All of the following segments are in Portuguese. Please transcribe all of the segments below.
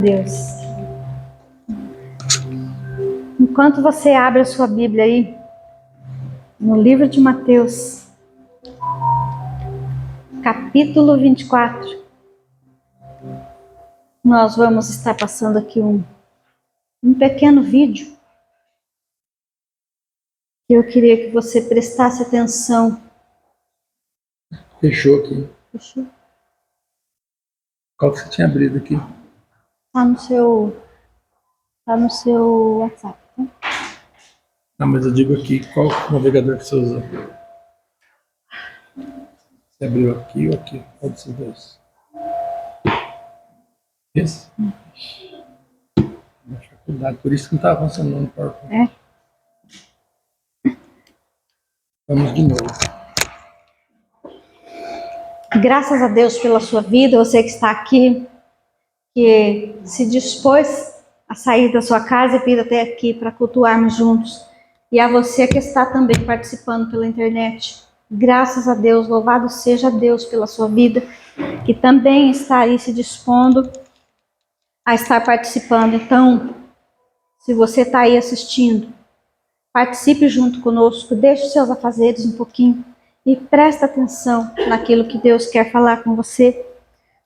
Deus. Enquanto você abre a sua Bíblia aí, no livro de Mateus, capítulo 24, nós vamos estar passando aqui um pequeno vídeo que eu queria que você prestasse atenção. Fechou aqui. Fechou? Qual que você tinha abrido aqui? Tá no seu WhatsApp, tá? Ah, mas eu digo aqui, qual navegador que você usou? Você abriu aqui ou aqui? Qual desses dois? Esse? Na faculdade, por isso que não estava funcionando no PowerPoint. Vamos de novo. Graças a Deus pela sua vida, você que está aqui, que se dispôs a sair da sua casa e vir até aqui para cultuarmos juntos. E a você que está também participando pela internet. Graças a Deus, louvado seja Deus pela sua vida, que também está aí se dispondo a estar participando. Então, se você está aí assistindo, participe junto conosco, deixe os seus afazeres um pouquinho e presta atenção naquilo que Deus quer falar com você,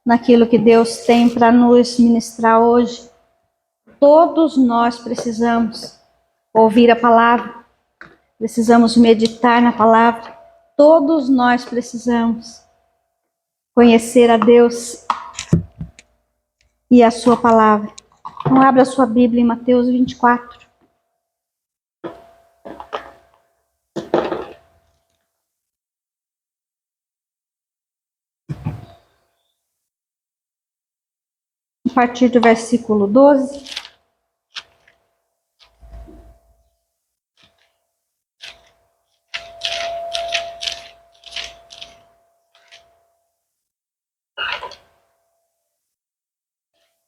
naquilo que Deus tem para nos ministrar hoje. Todos nós precisamos ouvir a palavra, precisamos meditar na palavra, todos nós precisamos conhecer a Deus e a sua palavra. Então abra a sua Bíblia em Mateus 24. A partir do versículo 12.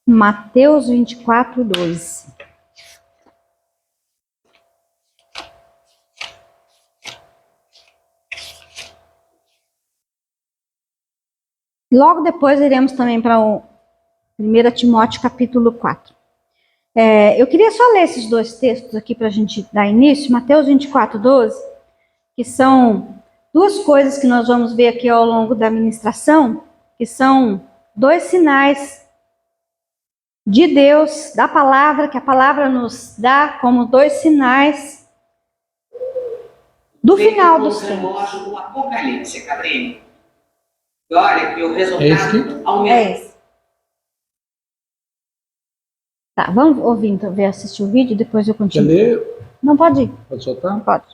Mateus 24, 12. Logo depois iremos também para o 1 Timóteo capítulo 4. Eu queria só ler esses dois textos aqui para a gente dar início. Mateus 24, 12, que são duas coisas que nós vamos ver aqui ao longo da ministração, que são dois sinais de Deus, da palavra, que a palavra nos dá como dois sinais do final dos tempos. Do Apocalipse, Cabrini. E olha que o resultado É esse. Tá, vamos ouvir então, assistir o vídeo, depois eu continuo. Quer ler? Não, pode ir. Pode soltar? Pode.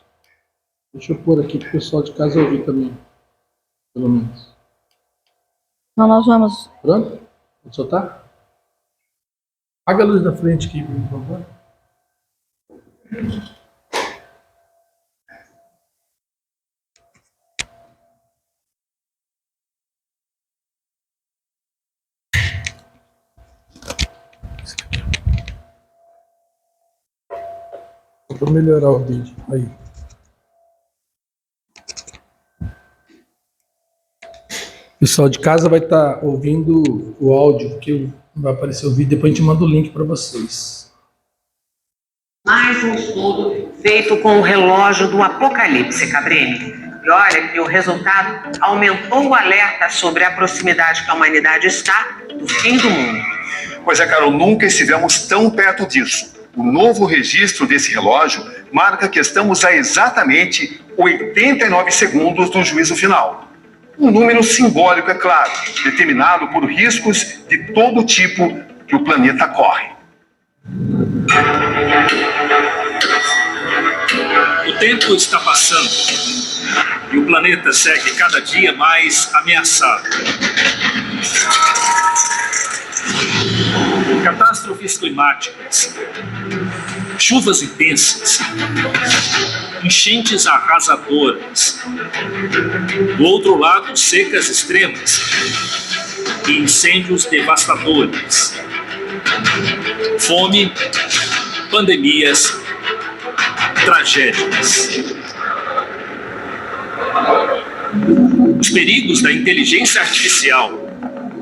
Deixa eu pôr aqui para o pessoal de casa ouvir também. Pelo menos. Então nós vamos... Pronto? Pode soltar? Apaga a luz da frente aqui, por favor. Vou melhorar o vídeo. Aí. O pessoal de casa vai estar ouvindo o áudio, que vai aparecer o vídeo, depois a gente manda o link para vocês. Mais um estudo feito com o relógio do Apocalipse, Cabrini. E olha que o resultado aumentou o alerta sobre a proximidade que a humanidade está do fim do mundo. Pois é, Carol, nunca estivemos tão perto disso. O novo registro desse relógio marca que estamos a exatamente 89 segundos do juízo final. Um número simbólico, é claro, determinado por riscos de todo tipo que o planeta corre. O tempo está passando e o planeta segue cada dia mais ameaçado. Catástrofes climáticas, chuvas intensas, enchentes arrasadoras. Do outro lado, secas extremas e incêndios devastadores. Fome, pandemias, tragédias. Os perigos da inteligência artificial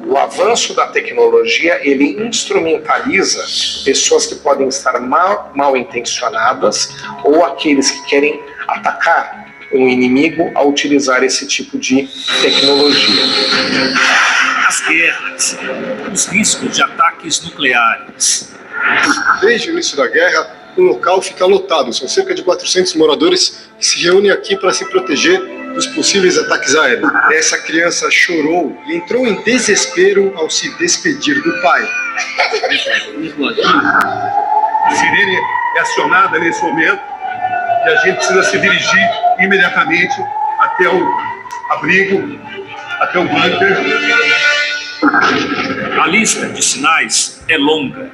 O avanço da tecnologia, ele instrumentaliza pessoas que podem estar mal intencionadas ou aqueles que querem atacar um inimigo a utilizar esse tipo de tecnologia. As guerras, os riscos de ataques nucleares. Desde o início da guerra, o local fica lotado. São cerca de 400 moradores que se reúnem aqui para se proteger dos possíveis ataques aéreos. Essa criança chorou e entrou em desespero ao se despedir do pai. A sirene é acionada nesse momento e a gente precisa se dirigir imediatamente até o abrigo, até o bunker. A lista de sinais é longa.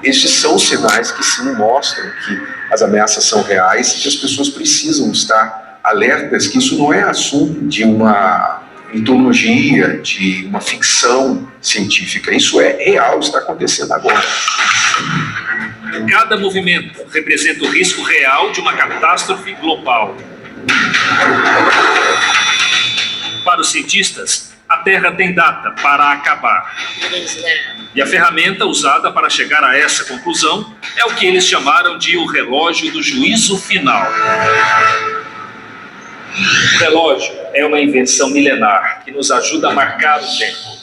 Estes são sinais que sim mostram que as ameaças são reais e que as pessoas precisam estar alertas que isso não é assunto de uma mitologia, de uma ficção científica. Isso é real, está acontecendo agora. Cada movimento representa o risco real de uma catástrofe global. Para os cientistas, a Terra tem data para acabar. E a ferramenta usada para chegar a essa conclusão é o que eles chamaram de o relógio do juízo final. O relógio é uma invenção milenar que nos ajuda a marcar o tempo.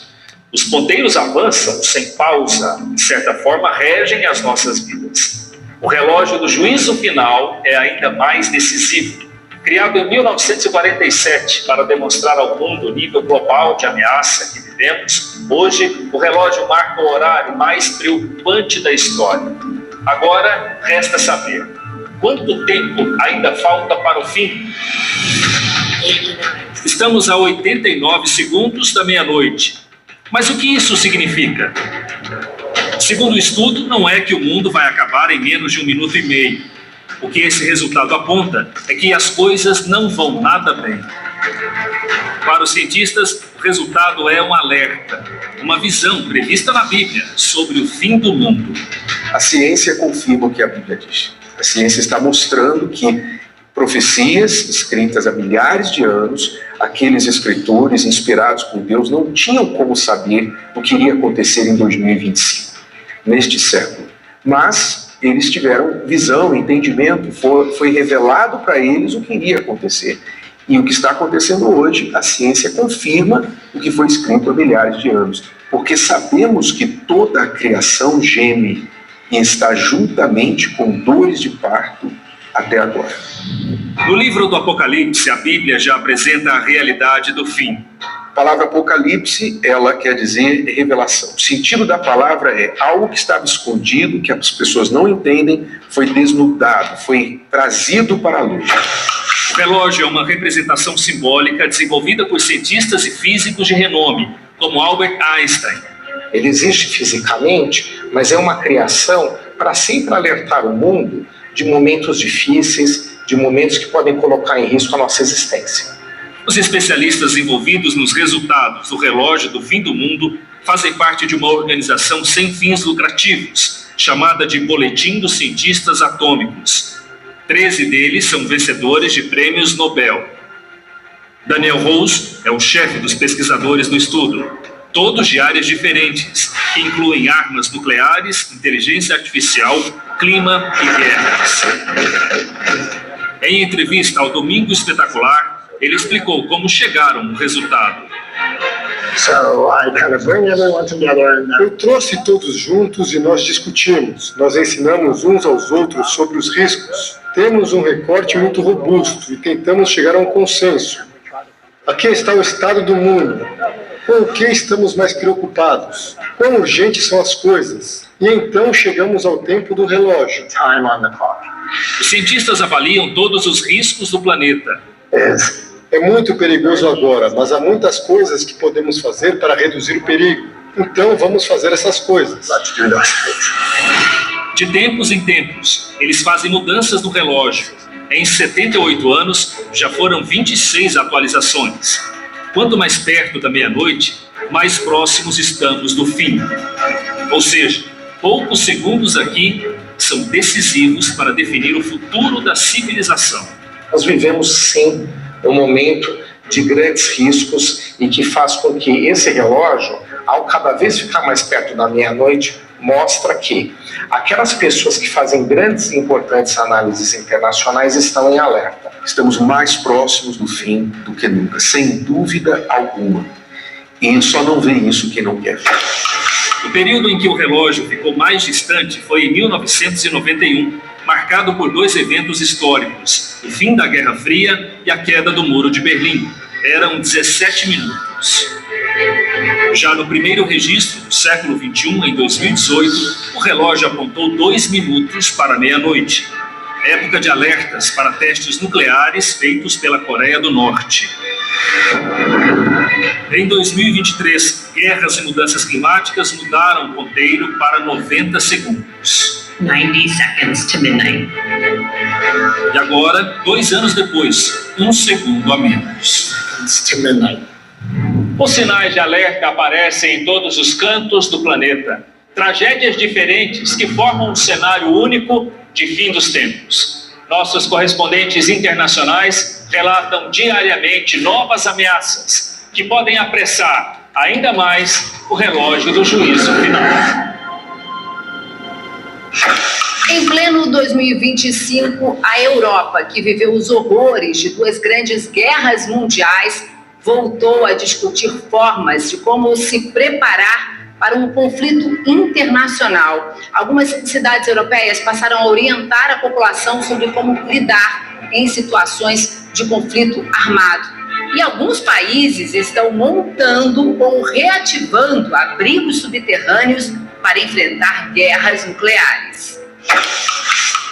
Os ponteiros avançam sem pausa, de certa forma regem as nossas vidas. O relógio do juízo final é ainda mais decisivo. Criado em 1947 para demonstrar ao mundo o nível global de ameaça que vivemos, hoje o relógio marca o horário mais preocupante da história. Agora resta saber quanto tempo ainda falta para o fim. Estamos a 89 segundos da meia-noite. Mas o que isso significa? Segundo o estudo, não é que o mundo vai acabar em menos de 1 minuto e meio. O que esse resultado aponta é que as coisas não vão nada bem. Para os cientistas, o resultado é um alerta, uma visão prevista na Bíblia sobre o fim do mundo. A ciência confirma o que a Bíblia diz. A ciência está mostrando que profecias escritas há milhares de anos, aqueles escritores inspirados por Deus não tinham como saber o que iria acontecer em 2025, neste século. Mas eles tiveram visão, entendimento, foi revelado para eles o que iria acontecer. E o que está acontecendo hoje, a ciência confirma o que foi escrito há milhares de anos. Porque sabemos que toda a criação geme e está juntamente com dores de parto até agora. No livro do Apocalipse, a Bíblia já apresenta a realidade do fim. A palavra Apocalipse, ela quer dizer revelação. O sentido da palavra é algo que estava escondido, que as pessoas não entendem, foi desnudado, foi trazido para a luz. O relógio é uma representação simbólica desenvolvida por cientistas e físicos de renome, como Albert Einstein. Ele existe fisicamente, mas é uma criação para sempre alertar o mundo de momentos difíceis, de momentos que podem colocar em risco a nossa existência. Os especialistas envolvidos nos resultados do relógio do fim do mundo fazem parte de uma organização sem fins lucrativos, chamada de Boletim dos Cientistas Atômicos. 13 deles são vencedores de prêmios Nobel. Daniel Rose é o chefe dos pesquisadores no estudo, todos de áreas diferentes, que incluem armas nucleares, inteligência artificial, clima e guerras. Em entrevista ao Domingo Espetacular, ele explicou como chegaram no resultado. Eu trouxe todos juntos e nós discutimos. Nós ensinamos uns aos outros sobre os riscos. Temos um recorte muito robusto e tentamos chegar a um consenso. Aqui está o estado do mundo. Com o que estamos mais preocupados? Quão urgentes são as coisas? E então chegamos ao tempo do relógio. Os cientistas avaliam todos os riscos do planeta. É muito perigoso agora, mas há muitas coisas que podemos fazer para reduzir o perigo. Então vamos fazer essas coisas. De tempos em tempos, eles fazem mudanças no relógio. Em 78 anos, já foram 26 atualizações. Quanto mais perto da meia-noite, mais próximos estamos do fim. Ou seja, poucos segundos aqui são decisivos para definir o futuro da civilização. Nós vivemos, sim, um momento de grandes riscos e que faz com que esse relógio ao cada vez ficar mais perto da meia-noite, mostra que aquelas pessoas que fazem grandes e importantes análises internacionais estão em alerta. Estamos mais próximos do fim do que nunca, sem dúvida alguma. E só não vê isso quem não quer ver. O período em que o relógio ficou mais distante foi em 1991, marcado por dois eventos históricos: o fim da Guerra Fria e a queda do Muro de Berlim. Eram 17 minutos. Já no primeiro registro do século XXI, em 2018, o relógio apontou 2 minutos para meia-noite. Época de alertas para testes nucleares feitos pela Coreia do Norte. Em 2023, guerras e mudanças climáticas mudaram o ponteiro para 90 segundos. 90 seconds to midnight. E agora, 2 anos depois, 1 segundo a menos. Os sinais de alerta aparecem em todos os cantos do planeta. Tragédias diferentes que formam um cenário único de fim dos tempos. Nossos correspondentes internacionais relatam diariamente novas ameaças que podem apressar ainda mais o relógio do juízo final. Em pleno 2025, a Europa, que viveu os horrores de 2 grandes guerras mundiais, voltou a discutir formas de como se preparar para um conflito internacional. Algumas cidades europeias passaram a orientar a população sobre como lidar em situações de conflito armado. E alguns países estão montando ou reativando abrigos subterrâneos para enfrentar guerras nucleares.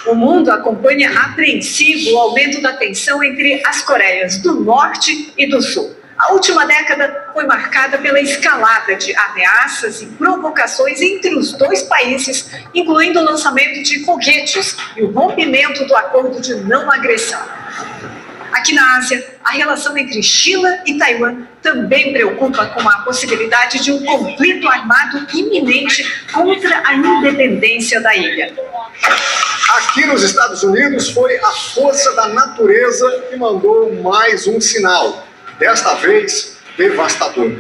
O mundo acompanha apreensivo o aumento da tensão entre as Coreias do Norte e do Sul. A última década foi marcada pela escalada de ameaças e provocações entre os dois países, incluindo o lançamento de foguetes e o rompimento do acordo de não agressão. Aqui na Ásia, a relação entre China e Taiwan também preocupa com a possibilidade de um conflito armado iminente contra a independência da ilha. Aqui nos Estados Unidos foi a força da natureza que mandou mais um sinal, desta vez devastador.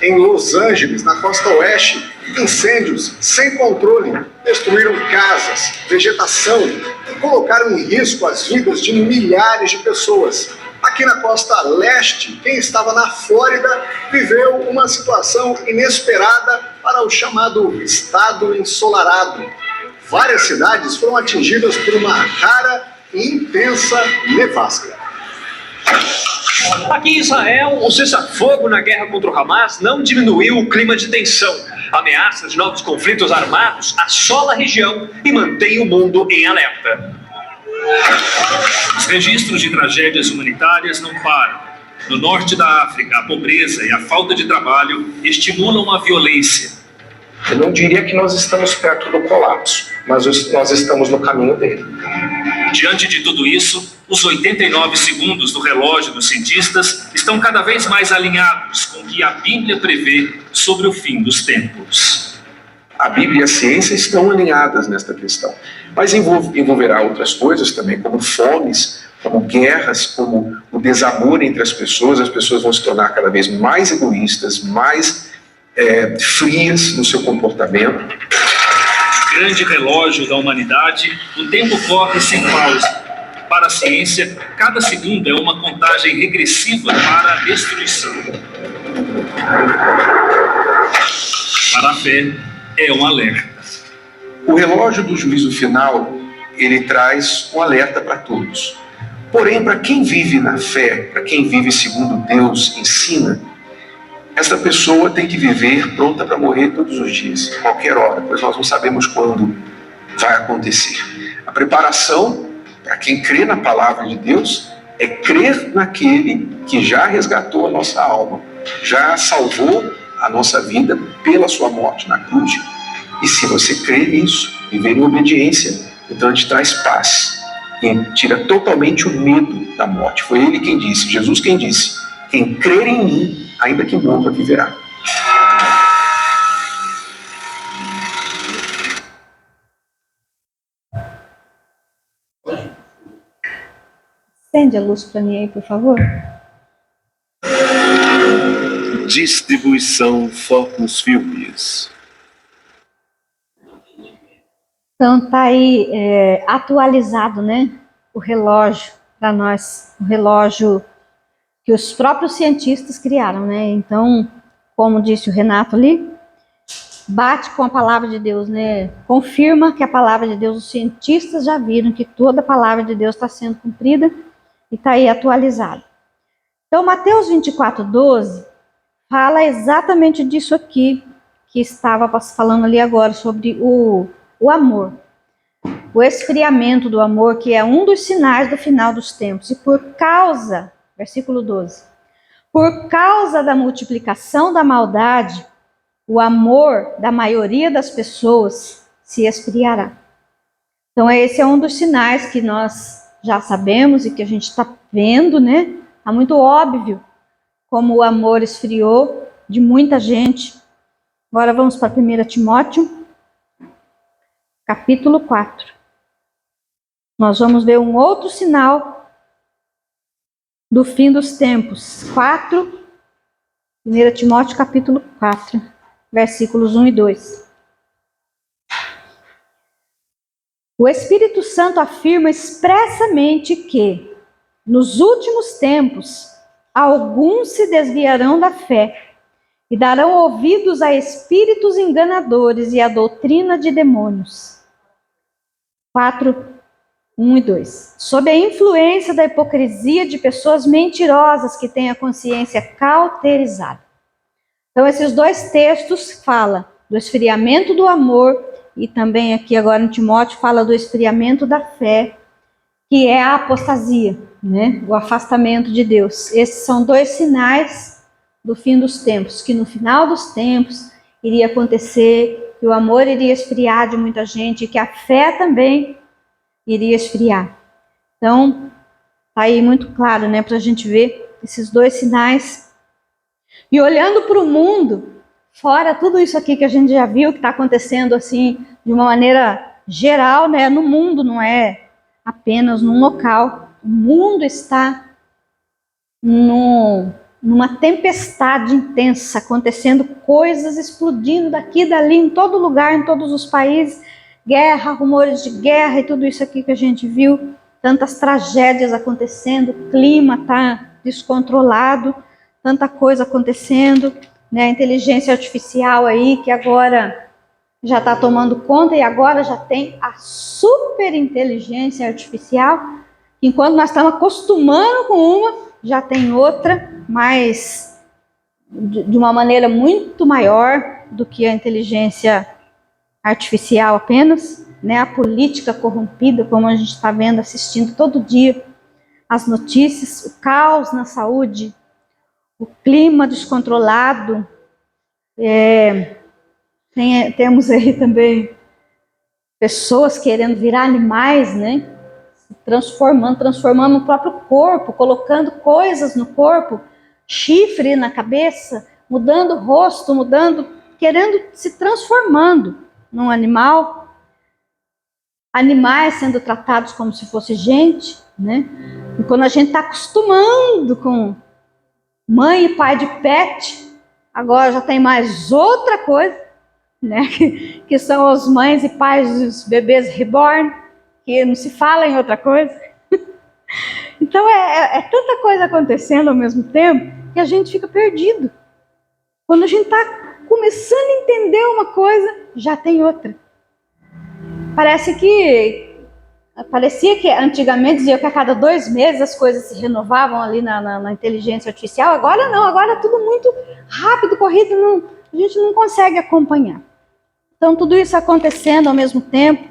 Em Los Angeles, na costa oeste, incêndios sem controle destruíram casas, vegetação e colocaram em risco as vidas de milhares de pessoas. Aqui na costa leste, quem estava na Flórida viveu uma situação inesperada para o chamado estado ensolarado. Várias cidades foram atingidas por uma rara e intensa nevasca. Aqui em Israel, o cessar-fogo na guerra contra o Hamas não diminuiu o clima de tensão. Ameaças de novos conflitos armados assolam a região e mantêm o mundo em alerta. Os registros de tragédias humanitárias não param. No norte da África, a pobreza e a falta de trabalho estimulam a violência. Eu não diria que nós estamos perto do colapso, mas nós estamos no caminho dele. Diante de tudo isso, os 89 segundos do relógio dos cientistas estão cada vez mais alinhados com o que a Bíblia prevê sobre o fim dos tempos. A Bíblia e a ciência estão alinhadas nesta questão, mas envolverá outras coisas também, como fomes, como guerras, como o desamor entre as pessoas vão se tornar cada vez mais egoístas, mais frias no seu comportamento. Grande relógio da humanidade, o tempo corre sem pausa. Para a ciência, cada segundo é uma contagem regressiva para a destruição. Para a fé, é um alerta. O relógio do juízo final, ele traz um alerta para todos. Porém, para quem vive na fé, para quem vive segundo Deus ensina, essa pessoa tem que viver pronta para morrer todos os dias, qualquer hora, pois nós não sabemos quando vai acontecer. A preparação, para quem crê na palavra de Deus, é crer naquele que já resgatou a nossa alma, já salvou a nossa vida pela sua morte na cruz. E se você crê nisso, viver em obediência, então a gente traz paz e tira totalmente o medo da morte. Foi ele quem disse, Jesus quem disse, quem crer em mim, ainda que morra, viverá. Acende a luz para mim aí, por favor. Distribuição Focus Filmes. Então tá aí atualizado, né? O relógio para nós, o relógio que os próprios cientistas criaram, né? Então, como disse o Renato ali, bate com a palavra de Deus, né? Confirma que a palavra de Deus, os cientistas já viram que toda a palavra de Deus está sendo cumprida e está aí atualizado. Então, Mateus 24:12 fala exatamente disso aqui que estava falando ali agora, sobre o amor. O esfriamento do amor, que é um dos sinais do final dos tempos. E por causa, versículo 12, por causa da multiplicação da maldade, o amor da maioria das pessoas se esfriará. Então esse é um dos sinais que nós já sabemos e que a gente está vendo, né? É muito óbvio como o amor esfriou de muita gente. Agora vamos para 1 Timóteo, capítulo 4. Nós vamos ver um outro sinal do fim dos tempos. 1 Timóteo, capítulo 4, versículos 1 e 2. O Espírito Santo afirma expressamente que, nos últimos tempos, alguns se desviarão da fé e darão ouvidos a espíritos enganadores e à doutrina de demônios. 4, 1 e 2. Sob a influência da hipocrisia de pessoas mentirosas que têm a consciência cauterizada. Então, esses dois textos falam do esfriamento do amor e também aqui agora em Timóteo fala do esfriamento da fé, que é a apostasia, né? O afastamento de Deus. Esses são dois sinais do fim dos tempos, que no final dos tempos iria acontecer, que o amor iria esfriar de muita gente e que a fé também iria esfriar. Então, tá aí muito claro, né, para a gente ver esses dois sinais. E olhando para o mundo, fora tudo isso aqui que a gente já viu que está acontecendo assim, de uma maneira geral, né, no mundo, não é apenas num local. O mundo está numa tempestade intensa, acontecendo coisas explodindo daqui e dali, em todo lugar, em todos os países. Guerra, rumores de guerra e tudo isso aqui que a gente viu, tantas tragédias acontecendo, o clima está descontrolado, tanta coisa acontecendo, né? A inteligência artificial aí que agora já está tomando conta e agora já tem a super inteligência artificial, enquanto nós estamos acostumando com uma, já tem outra, mas de uma maneira muito maior do que a inteligência artificial apenas, né? A política corrompida, como a gente está vendo, assistindo todo dia as notícias, o caos na saúde, o clima descontrolado, temos aí também pessoas querendo virar animais, né? Se transformando o próprio corpo, colocando coisas no corpo, chifre na cabeça, mudando o rosto, querendo se transformando num animal, animais sendo tratados como se fosse gente, né? E quando a gente está acostumando com mãe e pai de pet, agora já tem mais outra coisa, né? Que são as mães e pais dos bebês reborn, que não se fala em outra coisa. Então é tanta coisa acontecendo ao mesmo tempo que a gente fica perdido. Quando a gente está começando a entender uma coisa, já tem outra. Parecia que antigamente dizia que a cada 2 meses as coisas se renovavam ali na inteligência artificial. Agora não, agora é tudo muito rápido, corrido, a gente não consegue acompanhar. Então tudo isso acontecendo ao mesmo tempo.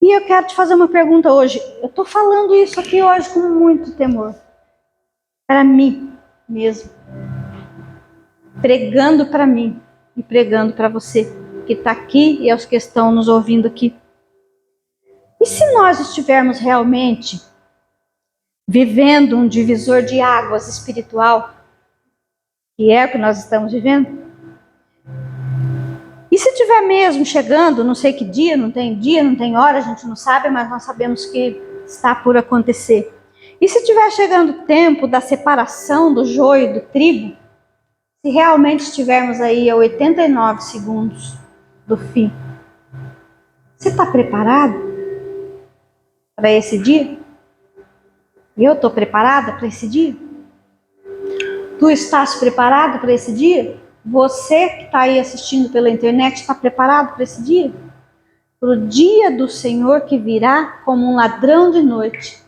E eu quero te fazer uma pergunta hoje. Eu estou falando isso aqui hoje com muito temor. Para mim mesmo. Pregando para mim e pregando para você que está aqui e aos que estão nos ouvindo aqui. E se nós estivermos realmente vivendo um divisor de águas espiritual, que é o que nós estamos vivendo? E se estiver mesmo chegando, não sei que dia, não tem hora, a gente não sabe, mas nós sabemos que está por acontecer. E se estiver chegando o tempo da separação do joio e do trigo, se realmente estivermos aí a 89 segundos do fim, você está preparado para esse dia? Eu estou preparada para esse dia? Tu estás preparado para esse dia? Você que está aí assistindo pela internet, está preparado para esse dia? Para o dia do Senhor que virá como um ladrão de noite.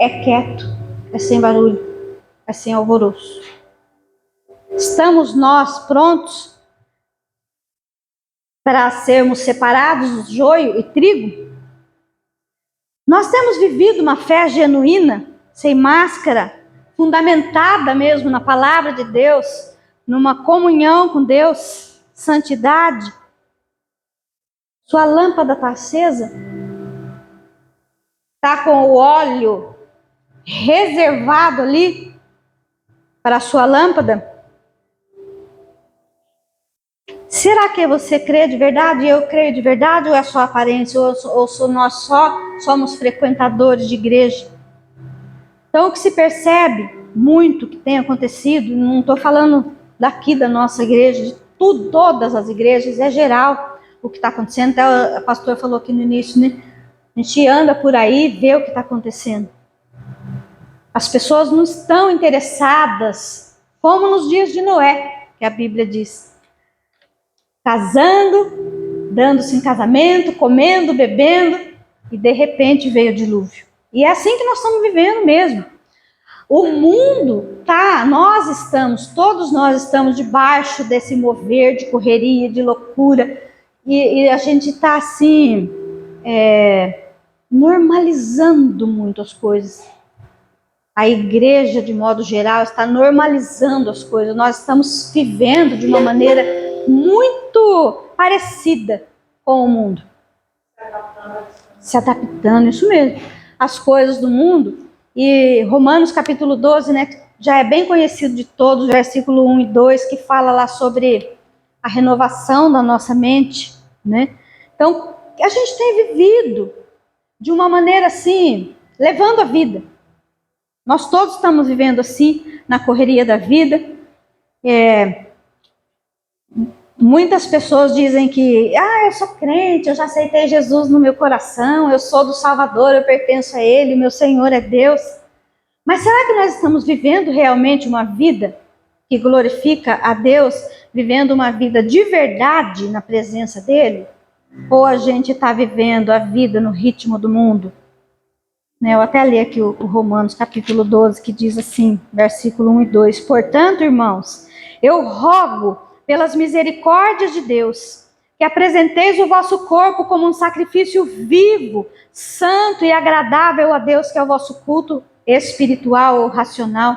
É quieto, é sem barulho, é sem alvoroço. Estamos nós prontos para sermos separados do joio e trigo? Nós temos vivido uma fé genuína, sem máscara, fundamentada mesmo na palavra de Deus, numa comunhão com Deus, santidade. Sua lâmpada está acesa? Está com o óleo reservado ali para a sua lâmpada? Será que você crê de verdade? Eu creio de verdade? Ou é só aparência? Ou nós só somos frequentadores de igreja? Então, o que se percebe muito que tem acontecido, não estou falando daqui da nossa igreja, de tudo, todas as igrejas, é geral o que está acontecendo. Até o pastor falou aqui no início, né? A gente anda por aí e vê o que está acontecendo. As pessoas não estão interessadas, como nos dias de Noé, que a Bíblia diz. Casando, dando-se em casamento, comendo, bebendo, e de repente veio o dilúvio. E é assim que nós estamos vivendo mesmo. O mundo todos nós estamos debaixo desse mover de correria, de loucura, e a gente está assim, normalizando muito as coisas. A igreja, de modo geral, está normalizando as coisas. Nós estamos vivendo de uma maneira muito parecida com o mundo. Se adaptando, isso mesmo. As coisas do mundo. E Romanos capítulo 12, né, já é bem conhecido de todos, versículo 1 e 2, que fala lá sobre a renovação da nossa mente, né? Então, a gente tem vivido de uma maneira assim, levando a vida. Nós todos estamos vivendo assim, na correria da vida. Muitas pessoas dizem que, eu sou crente, eu já aceitei Jesus no meu coração, eu sou do Salvador, eu pertenço a Ele, meu Senhor é Deus. Mas será que nós estamos vivendo realmente uma vida que glorifica a Deus, vivendo uma vida de verdade na presença dEle? Ou a gente está vivendo a vida no ritmo do mundo? Eu até li aqui o Romanos capítulo 12, que diz assim, versículo 1 e 2. Portanto, irmãos, eu rogo pelas misericórdias de Deus, que apresenteis o vosso corpo como um sacrifício vivo, santo e agradável a Deus, que é o vosso culto espiritual ou racional.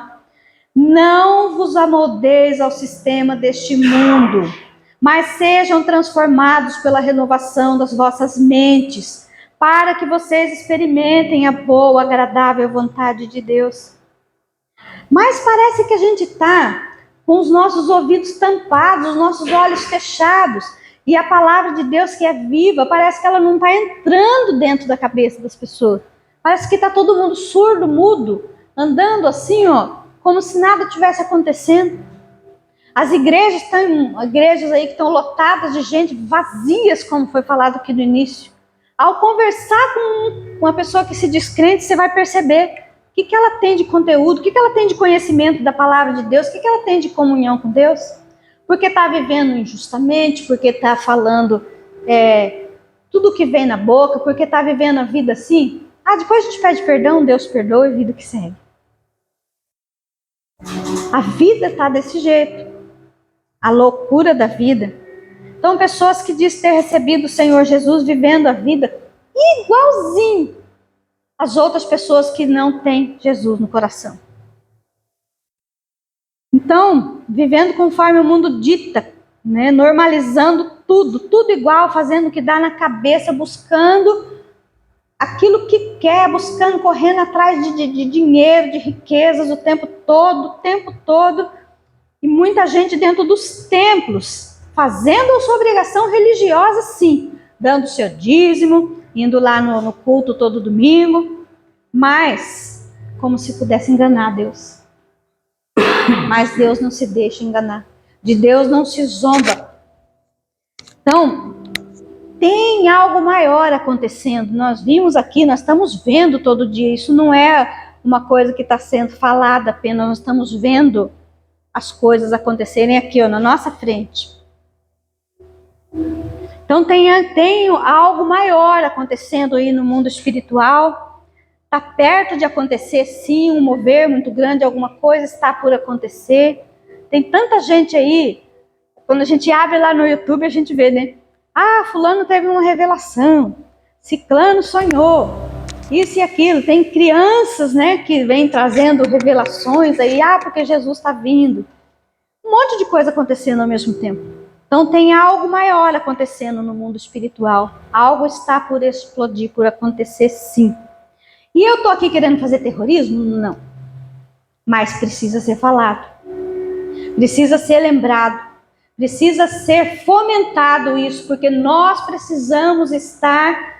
Não vos amoldeis ao sistema deste mundo, mas sejam transformados pela renovação das vossas mentes, para que vocês experimentem a boa, agradável vontade de Deus. Mas parece que a gente está com os nossos ouvidos tampados, os nossos olhos fechados, e a palavra de Deus, que é viva, parece que ela não está entrando dentro da cabeça das pessoas. Parece que está todo mundo surdo, mudo, andando assim, como se nada tivesse acontecendo. As igrejas aí que estão lotadas de gente, vazias, como foi falado aqui no início. Ao conversar com uma pessoa que se diz crente, você vai perceber o que ela tem de conteúdo, o que ela tem de conhecimento da palavra de Deus, o que ela tem de comunhão com Deus. Porque está vivendo injustamente, porque está falando tudo que vem na boca, porque está vivendo a vida assim. Depois a gente pede perdão, Deus perdoa e vida que segue. A vida está desse jeito. A loucura da vida. Então, pessoas que dizem ter recebido o Senhor Jesus vivendo a vida igualzinho às outras pessoas que não têm Jesus no coração. Então, vivendo conforme o mundo dita, né, normalizando tudo igual, fazendo o que dá na cabeça, buscando aquilo que quer, buscando, correndo atrás de dinheiro, de riquezas o tempo todo, e muita gente dentro dos templos, fazendo a sua obrigação religiosa, sim, dando o seu dízimo, indo lá no culto todo domingo, mas como se pudesse enganar Deus. Mas Deus não se deixa enganar. De Deus não se zomba. Então, tem algo maior acontecendo. Nós vimos aqui, nós estamos vendo todo dia. Isso não é uma coisa que está sendo falada apenas. Nós estamos vendo as coisas acontecerem aqui, ó, na nossa frente. Então tem algo maior acontecendo aí no mundo espiritual. Está perto de acontecer, sim, um mover muito grande, alguma coisa está por acontecer. Tem tanta gente aí, quando a gente abre lá no YouTube, a gente vê, né? Ah, fulano teve uma revelação, ciclano sonhou, isso e aquilo. Tem crianças, né, que vêm trazendo revelações aí, porque Jesus está vindo. Um monte de coisa acontecendo ao mesmo tempo. Então tem algo maior acontecendo no mundo espiritual. Algo está por explodir, por acontecer, sim. E eu estou aqui querendo fazer terrorismo? Não. Mas precisa ser falado. Precisa ser lembrado. Precisa ser fomentado isso, porque nós precisamos estar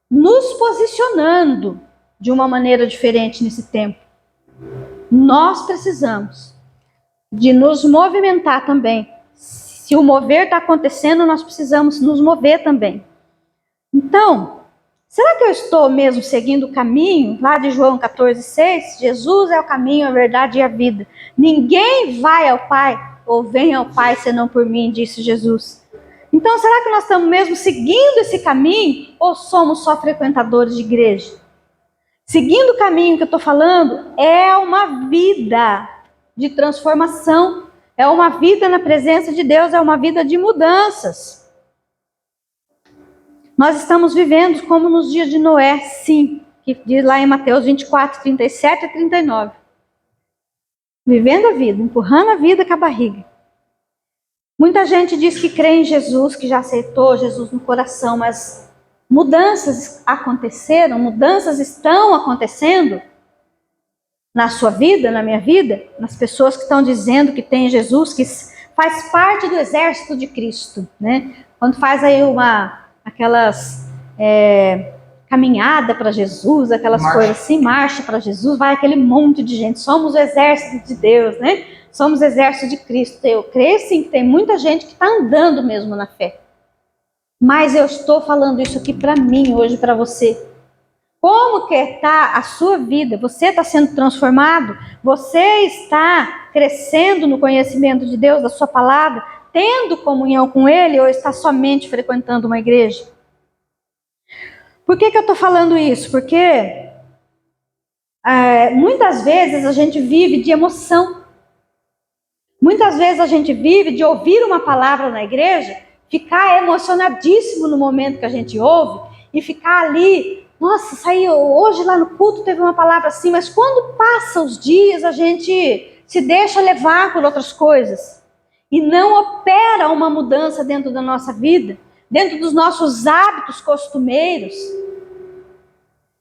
nos posicionando de uma maneira diferente nesse tempo. Nós precisamos de nos movimentar também. Se o mover está acontecendo, nós precisamos nos mover também. Então, será que eu estou mesmo seguindo o caminho lá de João 14,6? Jesus é o caminho, a verdade e a vida. Ninguém vai ao Pai ou vem ao Pai senão por mim, disse Jesus. Então, será que nós estamos mesmo seguindo esse caminho ou somos só frequentadores de igreja? Seguindo o caminho que eu estou falando é uma vida de transformação, é uma vida na presença de Deus, é uma vida de mudanças. Nós estamos vivendo como nos dias de Noé, sim, que diz lá em Mateus 24, 37 e 39. Vivendo a vida, empurrando a vida com a barriga. Muita gente diz que crê em Jesus, que já aceitou Jesus no coração, mas mudanças aconteceram, mudanças estão acontecendo na sua vida, na minha vida, nas pessoas que estão dizendo que tem Jesus, que faz parte do exército de Cristo, né? Quando faz aí aquelas caminhada para Jesus, aquelas coisas assim, marcha para Jesus, vai aquele monte de gente. Somos o exército de Deus, né? Somos o exército de Cristo. Eu creio sim que tem muita gente que está andando mesmo na fé. Mas eu estou falando isso aqui para mim hoje, para você. Como que está a sua vida? Você está sendo transformado? Você está crescendo no conhecimento de Deus, da sua palavra, tendo comunhão com Ele, ou está somente frequentando uma igreja? Por que eu estou falando isso? Porque muitas vezes a gente vive de emoção. Muitas vezes a gente vive de ouvir uma palavra na igreja, ficar emocionadíssimo no momento que a gente ouve e ficar ali, nossa, saiu hoje lá no culto, teve uma palavra assim, mas quando passa os dias a gente se deixa levar por outras coisas e não opera uma mudança dentro da nossa vida, dentro dos nossos hábitos costumeiros.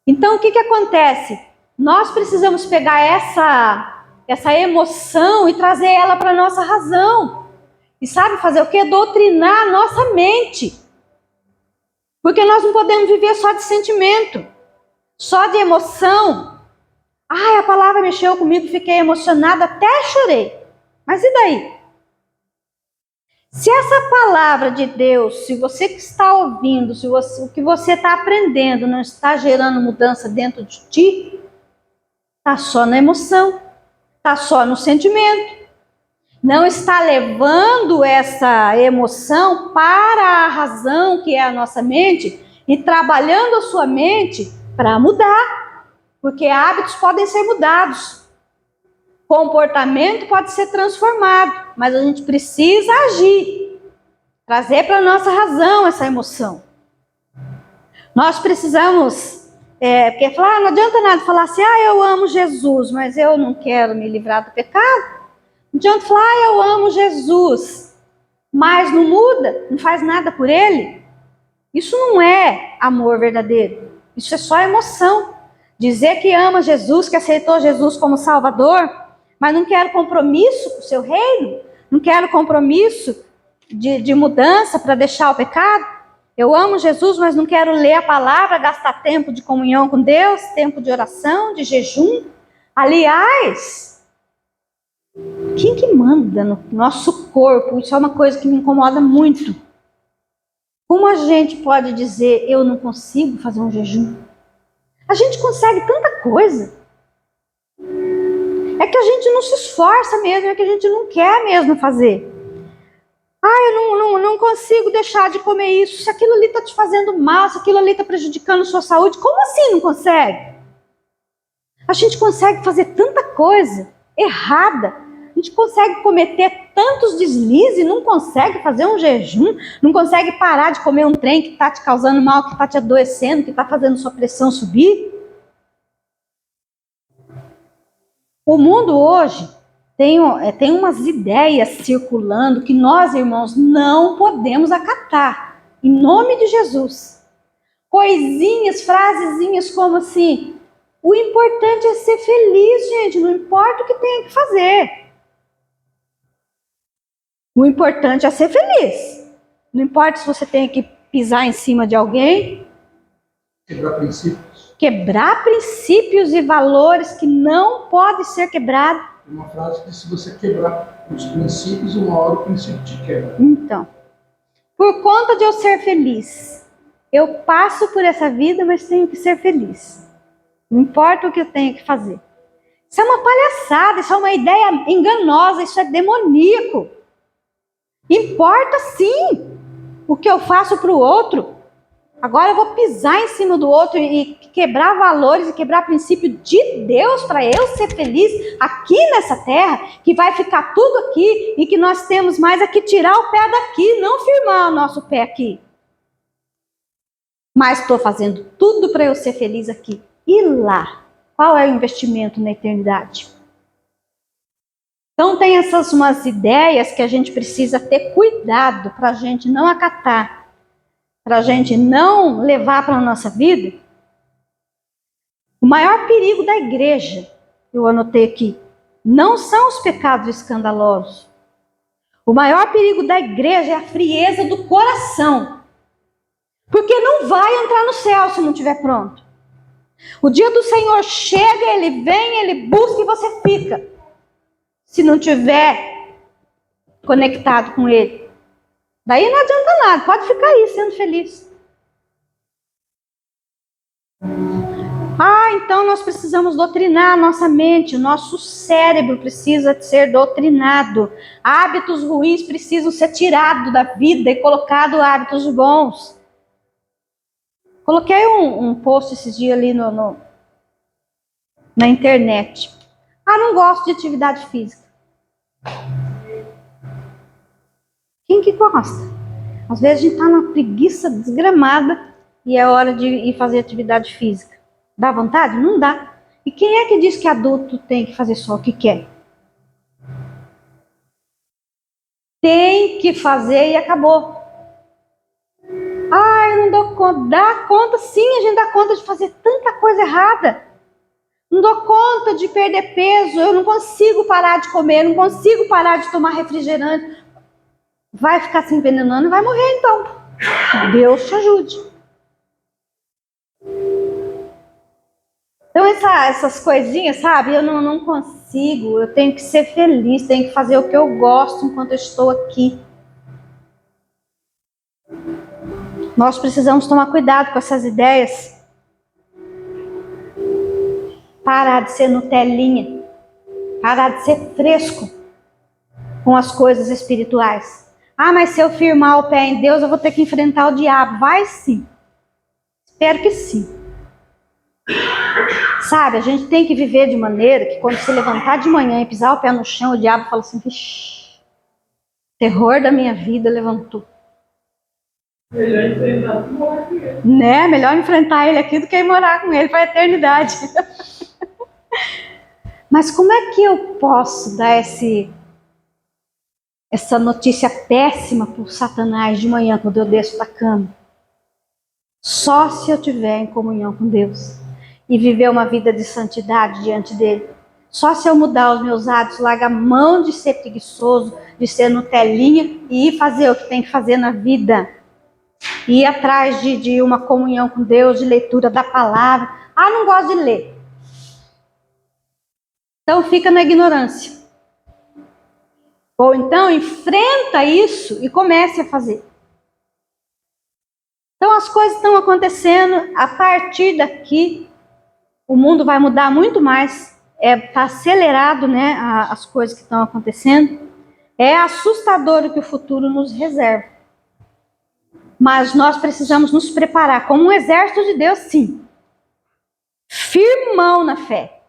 Então, o que acontece? Nós precisamos pegar essa emoção e trazer ela para a nossa razão. E sabe fazer o quê? Doutrinar a nossa mente. Porque nós não podemos viver só de sentimento, só de emoção. A palavra mexeu comigo, fiquei emocionada, até chorei. Mas e daí? Se essa palavra de Deus, se você que está ouvindo, o que você está aprendendo não está gerando mudança dentro de ti, está só na emoção, está só no sentimento. Não está levando essa emoção para a razão, que é a nossa mente, e trabalhando a sua mente para mudar. Porque hábitos podem ser mudados. Comportamento pode ser transformado, mas a gente precisa agir, trazer para a nossa razão essa emoção. Nós precisamos, porque não adianta nada falar assim, eu amo Jesus, mas eu não quero me livrar do pecado. Não adianta falar, eu amo Jesus, mas não muda, não faz nada por ele. Isso não é amor verdadeiro, isso é só emoção. Dizer que ama Jesus, que aceitou Jesus como Salvador, mas não quero compromisso com o seu reino, não quero compromisso de mudança para deixar o pecado. Eu amo Jesus, mas não quero ler a palavra, gastar tempo de comunhão com Deus, tempo de oração, de jejum. Aliás, quem que manda no nosso corpo? Isso é uma coisa que me incomoda muito. Como a gente pode dizer, eu não consigo fazer um jejum? A gente consegue tanta coisa. É que a gente não se esforça mesmo, é que a gente não quer mesmo fazer. Eu não consigo deixar de comer isso, se aquilo ali está te fazendo mal, se aquilo ali está prejudicando a sua saúde. Como assim não consegue? A gente consegue fazer tanta coisa errada. A gente consegue cometer tantos deslizes e não consegue fazer um jejum, não consegue parar de comer um trem que está te causando mal, que está te adoecendo, que está fazendo sua pressão subir. O mundo hoje tem umas ideias circulando que nós, irmãos, não podemos acatar. Em nome de Jesus. Coisinhas, frasezinhas como assim: o importante é ser feliz, gente, não importa o que tenha que fazer. O importante é ser feliz. Não importa se você tem que pisar em cima de alguém. Quebrar princípios. Quebrar princípios e valores que não podem ser quebrados. Uma frase que se você quebrar os princípios, uma hora o princípio te quebra. Então, por conta de eu ser feliz, eu passo por essa vida, mas tenho que ser feliz. Não importa o que eu tenho que fazer. Isso é uma palhaçada, isso é uma ideia enganosa, isso é demoníaco. Importa sim o que eu faço para o outro. Agora eu vou pisar em cima do outro e quebrar valores e quebrar princípio de Deus para eu ser feliz aqui nessa terra, que vai ficar tudo aqui e que nós temos mais é que tirar o pé daqui, não firmar o nosso pé aqui. Mas estou fazendo tudo para eu ser feliz aqui. E lá? Qual é o investimento na eternidade? Então tem essas umas ideias que a gente precisa ter cuidado para a gente não acatar, para a gente não levar para a nossa vida. O maior perigo da igreja, eu anotei aqui, não são os pecados escandalosos. O maior perigo da igreja é a frieza do coração. Porque não vai entrar no céu se não estiver pronto. O dia do Senhor chega, Ele vem, Ele busca e você fica. Se não estiver conectado com Ele. Daí não adianta nada, pode ficar aí sendo feliz. Então nós precisamos doutrinar a nossa mente, o nosso cérebro precisa ser doutrinado. Hábitos ruins precisam ser tirados da vida e colocados hábitos bons. Coloquei um post esses dias ali na internet. Não gosto de atividade física. Quem que gosta? Às vezes a gente está numa preguiça desgramada e é hora de ir fazer atividade física. Dá vontade? Não dá. E quem é que diz que adulto tem que fazer só o que quer? Tem que fazer e acabou. Eu não dou conta. Dá conta sim, a gente dá conta de fazer tanta coisa errada. Não dou conta de perder peso, eu não consigo parar de comer, não consigo parar de tomar refrigerante. Vai ficar se envenenando e vai morrer então. Deus te ajude. Então essas coisinhas, sabe? Eu não consigo, eu tenho que ser feliz, tenho que fazer o que eu gosto enquanto eu estou aqui. Nós precisamos tomar cuidado com essas ideias. Parar de ser Nutelinha. Parar de ser fresco com as coisas espirituais. Mas se eu firmar o pé em Deus, eu vou ter que enfrentar o diabo. Vai sim. Espero que sim. Sabe, a gente tem que viver de maneira que quando se levantar de manhã e pisar o pé no chão, o diabo fala assim: vixi, terror da minha vida levantou. Melhor enfrentar do que morar com ele. Né? Melhor enfrentar ele aqui do que ir morar com ele para a eternidade. Mas como é que eu posso dar essa notícia péssima para o Satanás de manhã, quando eu desço da cama? Só se eu estiver em comunhão com Deus e viver uma vida de santidade diante dele. Só se eu mudar os meus hábitos, largar a mão de ser preguiçoso, de ser Nutelinha e ir fazer o que tem que fazer na vida. ir atrás de uma comunhão com Deus, de leitura da palavra. Ah, não gosto de ler. Então fica na ignorância. Ou então enfrenta isso e comece a fazer. Então as coisas estão acontecendo. A partir daqui, o mundo vai mudar muito mais. Está acelerado, né, as coisas que estão acontecendo. É assustador o que o futuro nos reserva. Mas nós precisamos nos preparar como um exército de Deus, sim. Firmão na fé.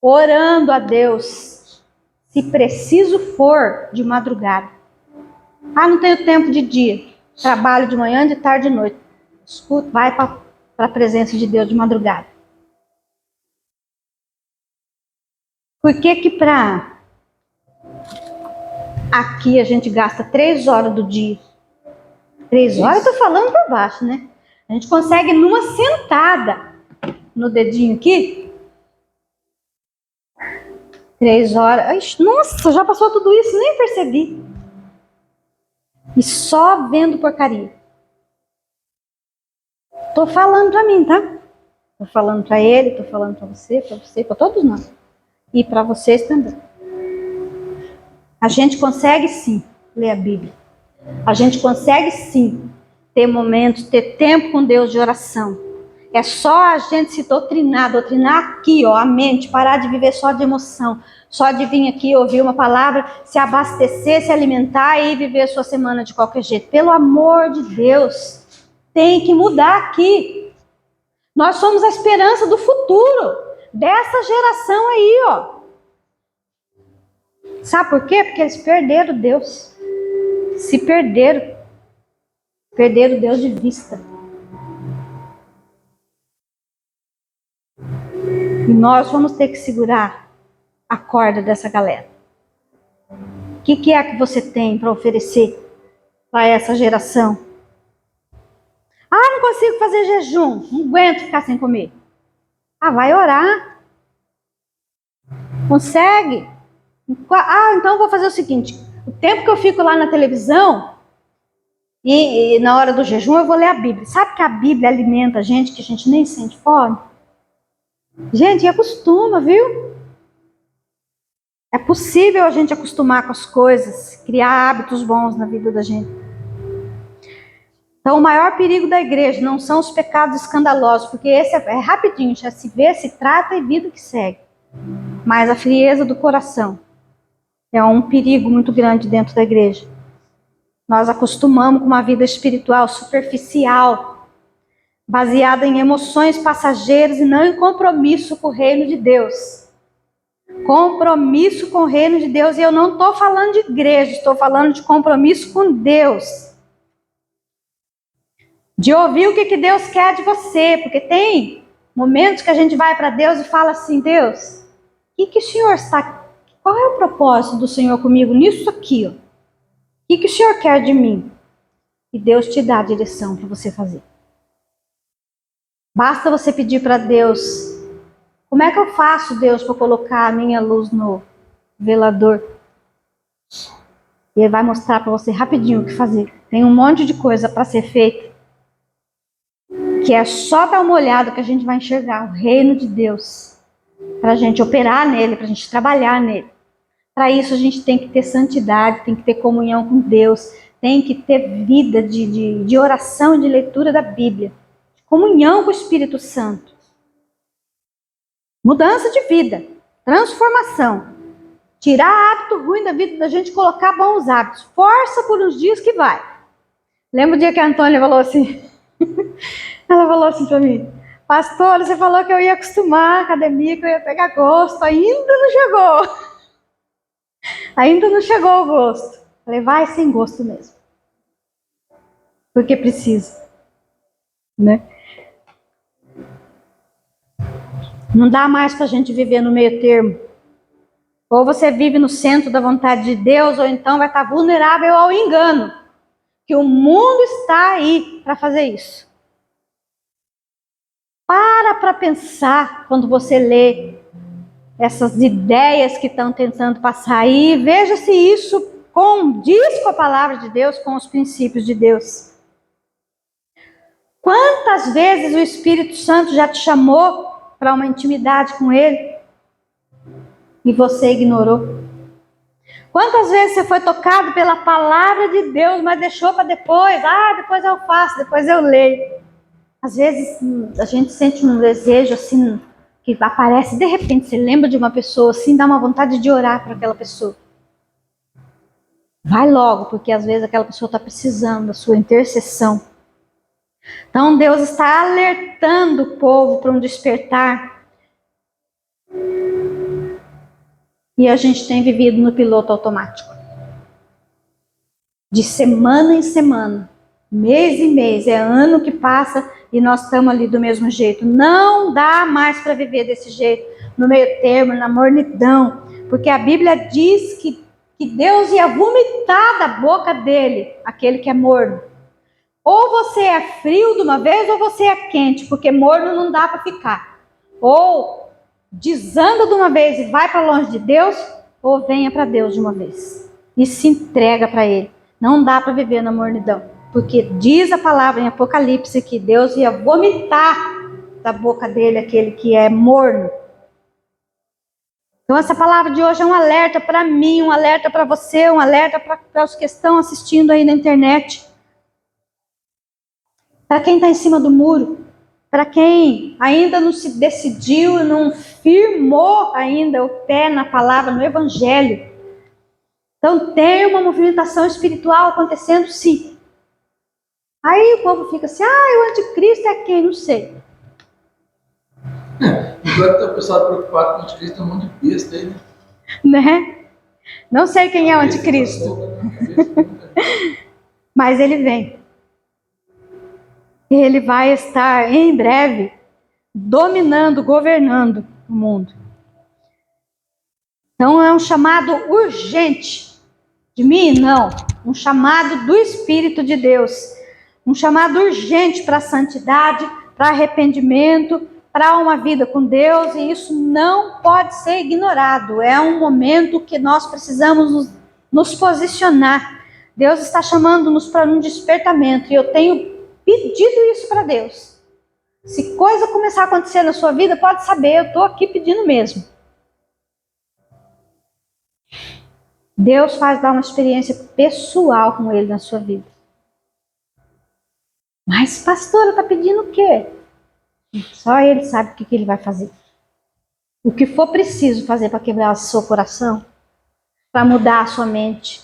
Orando a Deus. Se preciso for, de madrugada. Ah, não tenho tempo de dia. Trabalho de manhã, de tarde, de noite. Escuta, vai para a presença de Deus de madrugada. Por que para aqui a gente gasta 3 horas do dia? 3 horas eu tô falando por baixo, né? A gente consegue numa sentada no dedinho aqui. 3 horas. Ai, nossa, já passou tudo isso, nem percebi. E só vendo porcaria. Tô falando pra mim, tá? Tô falando pra ele, tô falando pra você, pra todos nós. E pra vocês também. A gente consegue sim ler a Bíblia. A gente consegue sim ter momentos, ter tempo com Deus de oração. É só a gente se doutrinar aqui, ó, a mente, parar de viver só de emoção, só de vir aqui ouvir uma palavra, se abastecer, se alimentar e viver a sua semana de qualquer jeito. Pelo amor de Deus, tem que mudar aqui. Nós somos a esperança do futuro, dessa geração aí, ó. Sabe por quê? Porque eles perderam Deus. Se perderam Deus de vista. E nós vamos ter que segurar a corda dessa galera. O que é que você tem para oferecer para essa geração? Ah, não consigo fazer jejum, não aguento ficar sem comer. Ah, vai orar. Consegue? Ah, então eu vou fazer o seguinte. O tempo que eu fico lá na televisão e na hora do jejum eu vou ler a Bíblia. Sabe que a Bíblia alimenta a gente que a gente nem sente fome? Gente, acostuma, viu? É possível a gente acostumar com as coisas, criar hábitos bons na vida da gente. Então o maior perigo da igreja não são os pecados escandalosos, porque esse é rapidinho, já se vê, se trata e vida que segue. Mas a frieza do coração é um perigo muito grande dentro da igreja. Nós acostumamos com uma vida espiritual superficial, baseada em emoções passageiras e não em compromisso com o reino de Deus. Compromisso com o reino de Deus. E eu não estou falando de igreja, estou falando de compromisso com Deus. De ouvir o que Deus quer de você. Porque tem momentos que a gente vai para Deus e fala assim: Deus, o que o Senhor está... Qual é o propósito do Senhor comigo nisso aqui? Ó? O que o Senhor quer de mim? E Deus te dá a direção para você fazer. Basta você pedir para Deus: como é que eu faço, Deus, para colocar a minha luz no velador? E Ele vai mostrar para você rapidinho o que fazer. Tem um monte de coisa para ser feita, que é só dar uma olhada que a gente vai enxergar o reino de Deus, para a gente operar nele, para a gente trabalhar nele. Para isso a gente tem que ter santidade, tem que ter comunhão com Deus, tem que ter vida de oração e de leitura da Bíblia, de comunhão com o Espírito Santo. Mudança de vida, transformação. Tirar hábito ruim da vida da gente, colocar bons hábitos. Força por uns dias que vai. Lembra o dia que a Antônia falou assim? Ela falou assim para mim: pastor, você falou que eu ia acostumar a academia, que eu ia pegar gosto. Ainda não chegou. Ainda não chegou o gosto. Falei: vai sem gosto mesmo. Porque precisa. Né? Não dá mais para a gente viver no meio termo. Ou você vive no centro da vontade de Deus, ou então vai estar vulnerável ao engano. Que o mundo está aí para fazer isso. Para pensar quando você lê essas ideias que estão tentando passar aí. Veja se isso condiz com a palavra de Deus, com os princípios de Deus. Quantas vezes o Espírito Santo já te chamou para uma intimidade com Ele e você ignorou? Quantas vezes você foi tocado pela palavra de Deus, mas deixou para depois? Depois eu faço, depois eu leio. Às vezes a gente sente um desejo assim, que aparece, de repente você lembra de uma pessoa assim, dá uma vontade de orar para aquela pessoa. Vai logo, porque às vezes aquela pessoa está precisando da sua intercessão. Então Deus está alertando o povo para um despertar. E a gente tem vivido no piloto automático. De semana em semana, mês em mês, é ano que passa e nós estamos ali do mesmo jeito. Não dá mais para viver desse jeito, no meio termo, na mornidão. Porque a Bíblia diz que Deus ia vomitar da boca dele aquele que é morno. Ou você é frio de uma vez ou você é quente, porque morno não dá para ficar. Ou desanda de uma vez e vai para longe de Deus, ou venha para Deus de uma vez e se entrega para Ele. Não dá para viver na mornidão, porque diz a palavra em Apocalipse que Deus ia vomitar da boca dele aquele que é morno. Então essa palavra de hoje é um alerta para mim, um alerta para você, um alerta para os que estão assistindo aí na internet. Para quem está em cima do muro, para quem ainda não se decidiu, não firmou ainda o pé na palavra, no Evangelho. Então tem uma movimentação espiritual acontecendo, sim. Aí o povo fica assim, o anticristo é quem? Não sei. Agora o pessoal preocupado com o anticristo, tem um monte de besta aí, Né? Não sei quem é o anticristo. Mas ele vem. Ele vai estar em breve dominando, governando o mundo. Então é um chamado urgente. De mim, não. Um chamado do Espírito de Deus. Um chamado urgente para a santidade, para arrependimento, para uma vida com Deus. E isso não pode ser ignorado. É um momento que nós precisamos nos posicionar. Deus está chamando-nos para um despertamento. E eu tenho pedido isso para Deus. Se coisa começar a acontecer na sua vida, pode saber, eu estou aqui pedindo mesmo. Deus faz dar uma experiência pessoal com Ele na sua vida. Mas, pastora, está pedindo o quê? Só Ele sabe o que Ele vai fazer. O que for preciso fazer para quebrar o seu coração, para mudar a sua mente,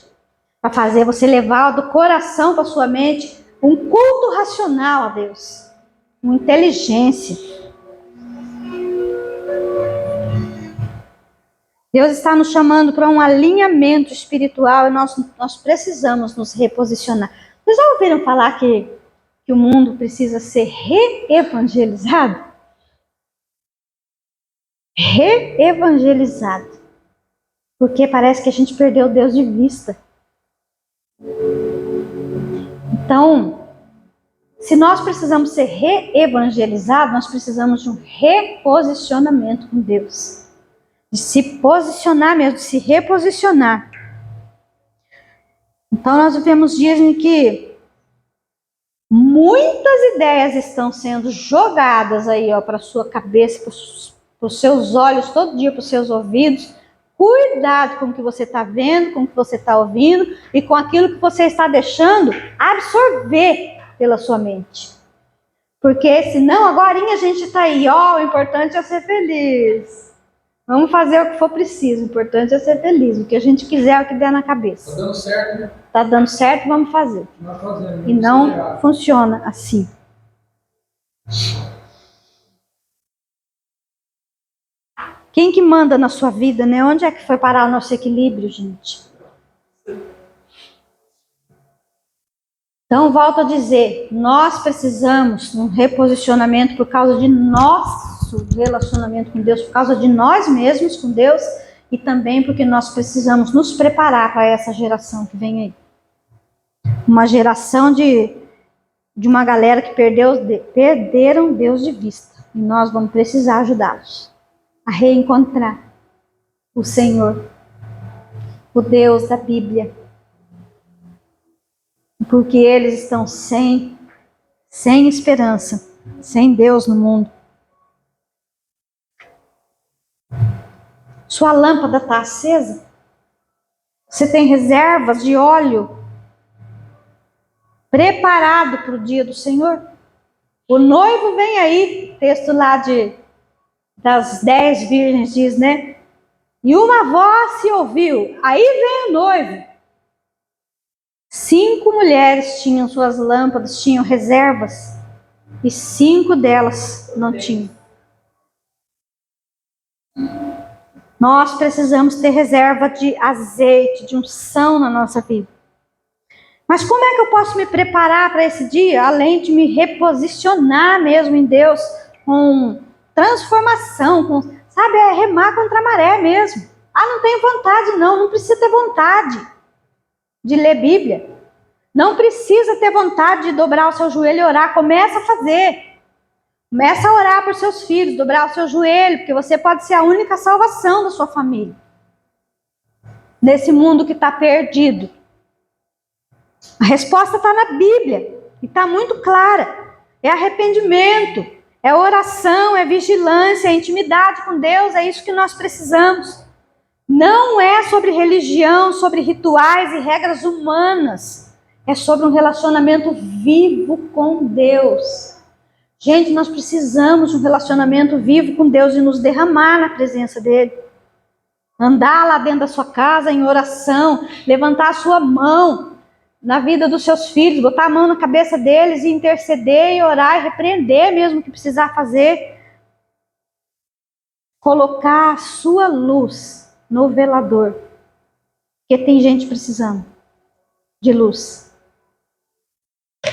para fazer você levar do coração para a sua mente um culto racional a Deus, uma inteligência. Deus está nos chamando para um alinhamento espiritual e nós precisamos nos reposicionar. Vocês já ouviram falar que o mundo precisa ser reevangelizado? Reevangelizado. Porque parece que a gente perdeu Deus de vista. Então, se nós precisamos ser reevangelizados, nós precisamos de um reposicionamento com Deus. De se posicionar mesmo, de se reposicionar. Então nós vivemos dias em que muitas ideias estão sendo jogadas aí para a sua cabeça, para os seus olhos, todo dia para os seus ouvidos. Cuidado com o que você está vendo, com o que você está ouvindo e com aquilo que você está deixando absorver pela sua mente. Porque senão agorinha a gente está aí, o importante é ser feliz. Vamos fazer o que for preciso, o importante é ser feliz. O que a gente quiser é o que der na cabeça. Tá dando certo, né? Tá dando certo, vamos fazer. Não fazendo, E não funciona assim. Quem que manda na sua vida, né? Onde é que foi parar o nosso equilíbrio, gente? Então, volto a dizer, nós precisamos de um reposicionamento por causa de nosso relacionamento com Deus, por causa de nós mesmos com Deus e também porque nós precisamos nos preparar para essa geração que vem aí. Uma geração de uma galera que perderam Deus de vista. E nós vamos precisar ajudá-los a reencontrar o Senhor, o Deus da Bíblia. Porque eles estão sem esperança. sem Deus no mundo. Sua lâmpada está acesa? Você tem reservas de óleo preparado para o dia do Senhor? O noivo vem aí, texto lá das 10 virgens diz, né? E uma voz se ouviu, aí vem o noivo. 5 mulheres tinham suas lâmpadas, tinham reservas, e 5 delas não tinham. Nós precisamos ter reserva de azeite, de unção na nossa vida. Mas como é que eu posso me preparar para esse dia? Além de me reposicionar mesmo em Deus, com transformação, sabe, é remar contra a maré mesmo. Ah, não tenho vontade não precisa ter vontade de ler Bíblia. Não precisa ter vontade de dobrar o seu joelho e orar, começa a fazer. Começa a orar por seus filhos, dobrar o seu joelho, porque você pode ser a única salvação da sua família. Nesse mundo que está perdido. A resposta está na Bíblia, e está muito clara. É arrependimento, é oração, é vigilância, é intimidade com Deus, é isso que nós precisamos. Não é sobre religião, sobre rituais e regras humanas. É sobre um relacionamento vivo com Deus. Gente, nós precisamos de um relacionamento vivo com Deus e nos derramar na presença dEle. Andar lá dentro da sua casa em oração, levantar a sua mão na vida dos seus filhos, botar a mão na cabeça deles e interceder e orar e repreender mesmo o que precisar fazer. Colocar a sua luz no velador. Porque tem gente precisando de luz.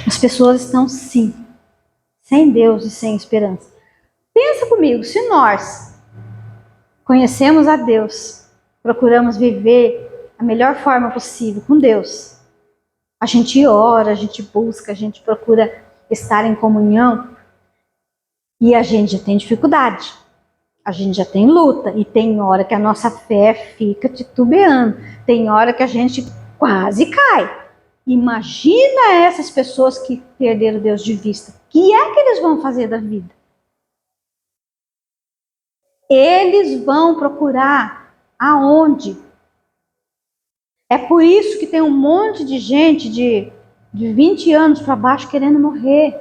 As pessoas estão, sim, sem Deus e sem esperança. Pensa comigo, se nós conhecemos a Deus, procuramos viver a melhor forma possível com Deus, a gente ora, a gente busca, a gente procura estar em comunhão, e a gente já tem dificuldade, a gente já tem luta, e tem hora que a nossa fé fica titubeando, tem hora que a gente quase cai. Imagina essas pessoas que perderam Deus de vista. O que é que eles vão fazer da vida? Eles vão procurar aonde? É por isso que tem um monte de gente de 20 anos para baixo querendo morrer.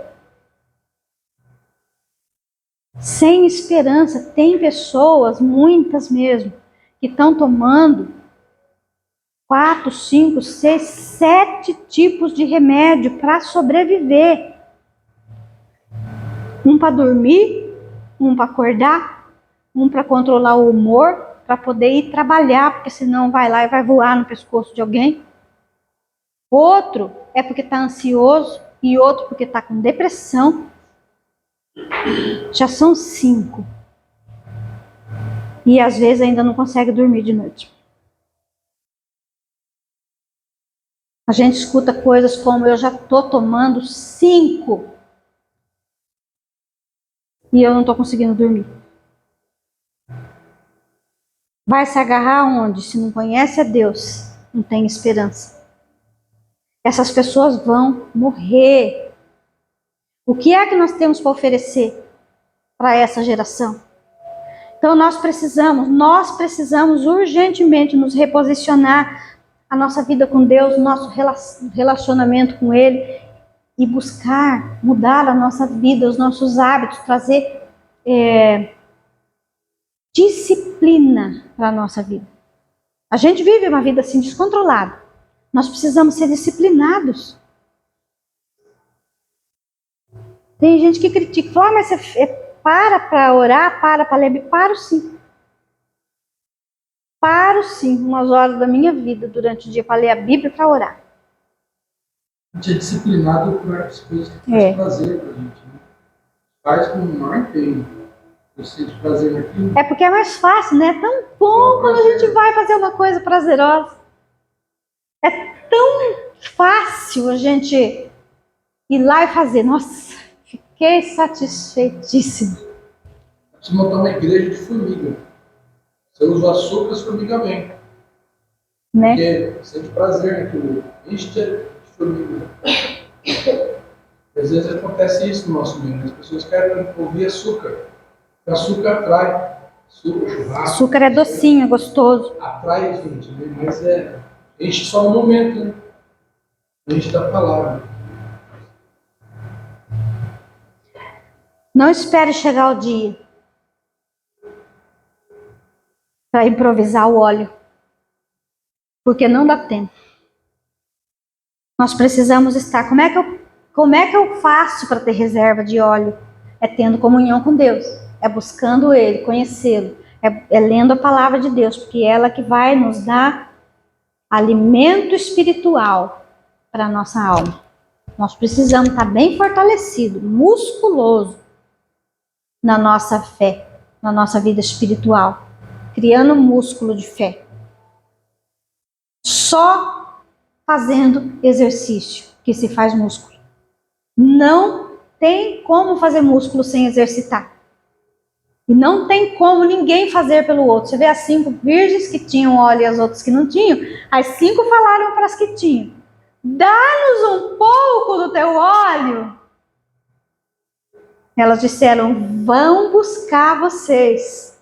Sem esperança. Tem pessoas, muitas mesmo, que estão tomando 4, 5, 6, 7 tipos de remédio para sobreviver. Um para dormir, um para acordar, um para controlar o humor, para poder ir trabalhar, porque senão vai lá e vai voar no pescoço de alguém. Outro é porque está ansioso e outro porque está com depressão. Já são 5. E às vezes ainda não consegue dormir de noite. A gente escuta coisas como: eu já estou tomando 5 e eu não estou conseguindo dormir. Vai se agarrar onde? Se não conhece a Deus, não tem esperança. Essas pessoas vão morrer. O que é que nós temos para oferecer para essa geração? Então nós precisamos urgentemente nos reposicionar a nossa vida com Deus, o nosso relacionamento com Ele, e buscar mudar a nossa vida, os nossos hábitos, trazer disciplina para a nossa vida. A gente vive uma vida assim descontrolada. Nós precisamos ser disciplinados. Tem gente que critica, fala: mas você para orar, para ler. Paro sim. Paro sim, umas horas da minha vida durante o dia para ler a Bíblia e para orar. A gente é disciplinado para as coisas que faz prazer para a gente. Né? Faz com o maior empenho. Eu sinto prazer naquilo. É porque é mais fácil, né? É tão bom quando a gente vai fazer uma coisa prazerosa. É tão fácil a gente ir lá e fazer. Nossa, fiquei satisfeitíssima. Você montar uma igreja de formiga. Você usa o açúcar, as formigas vêm. Né? Porque sente prazer naquilo. Enche de formiga. Às vezes acontece isso no nosso meio, as pessoas querem ouvir açúcar. O açúcar atrai. Açúcar, churrasco. Açúcar é docinho, é gostoso. Atrai a gente, né? Mas enche só no momento, né? Enche da palavra. Não espere chegar o dia para improvisar o óleo, porque não dá tempo. Nós precisamos estar. Como é que eu faço para ter reserva de óleo? É tendo comunhão com Deus, é buscando Ele, conhecê-lo, é lendo a palavra de Deus, porque é ela que vai nos dar alimento espiritual para a nossa alma. Nós precisamos estar bem fortalecido, musculoso na nossa fé, na nossa vida espiritual, criando músculo de fé. Só fazendo exercício que se faz músculo. Não tem como fazer músculo sem exercitar. E não tem como ninguém fazer pelo outro. Você vê as 5 virgens que tinham óleo e as outras que não tinham. As 5 falaram para as que tinham: dá-nos um pouco do teu óleo. Elas disseram: vão buscar vocês.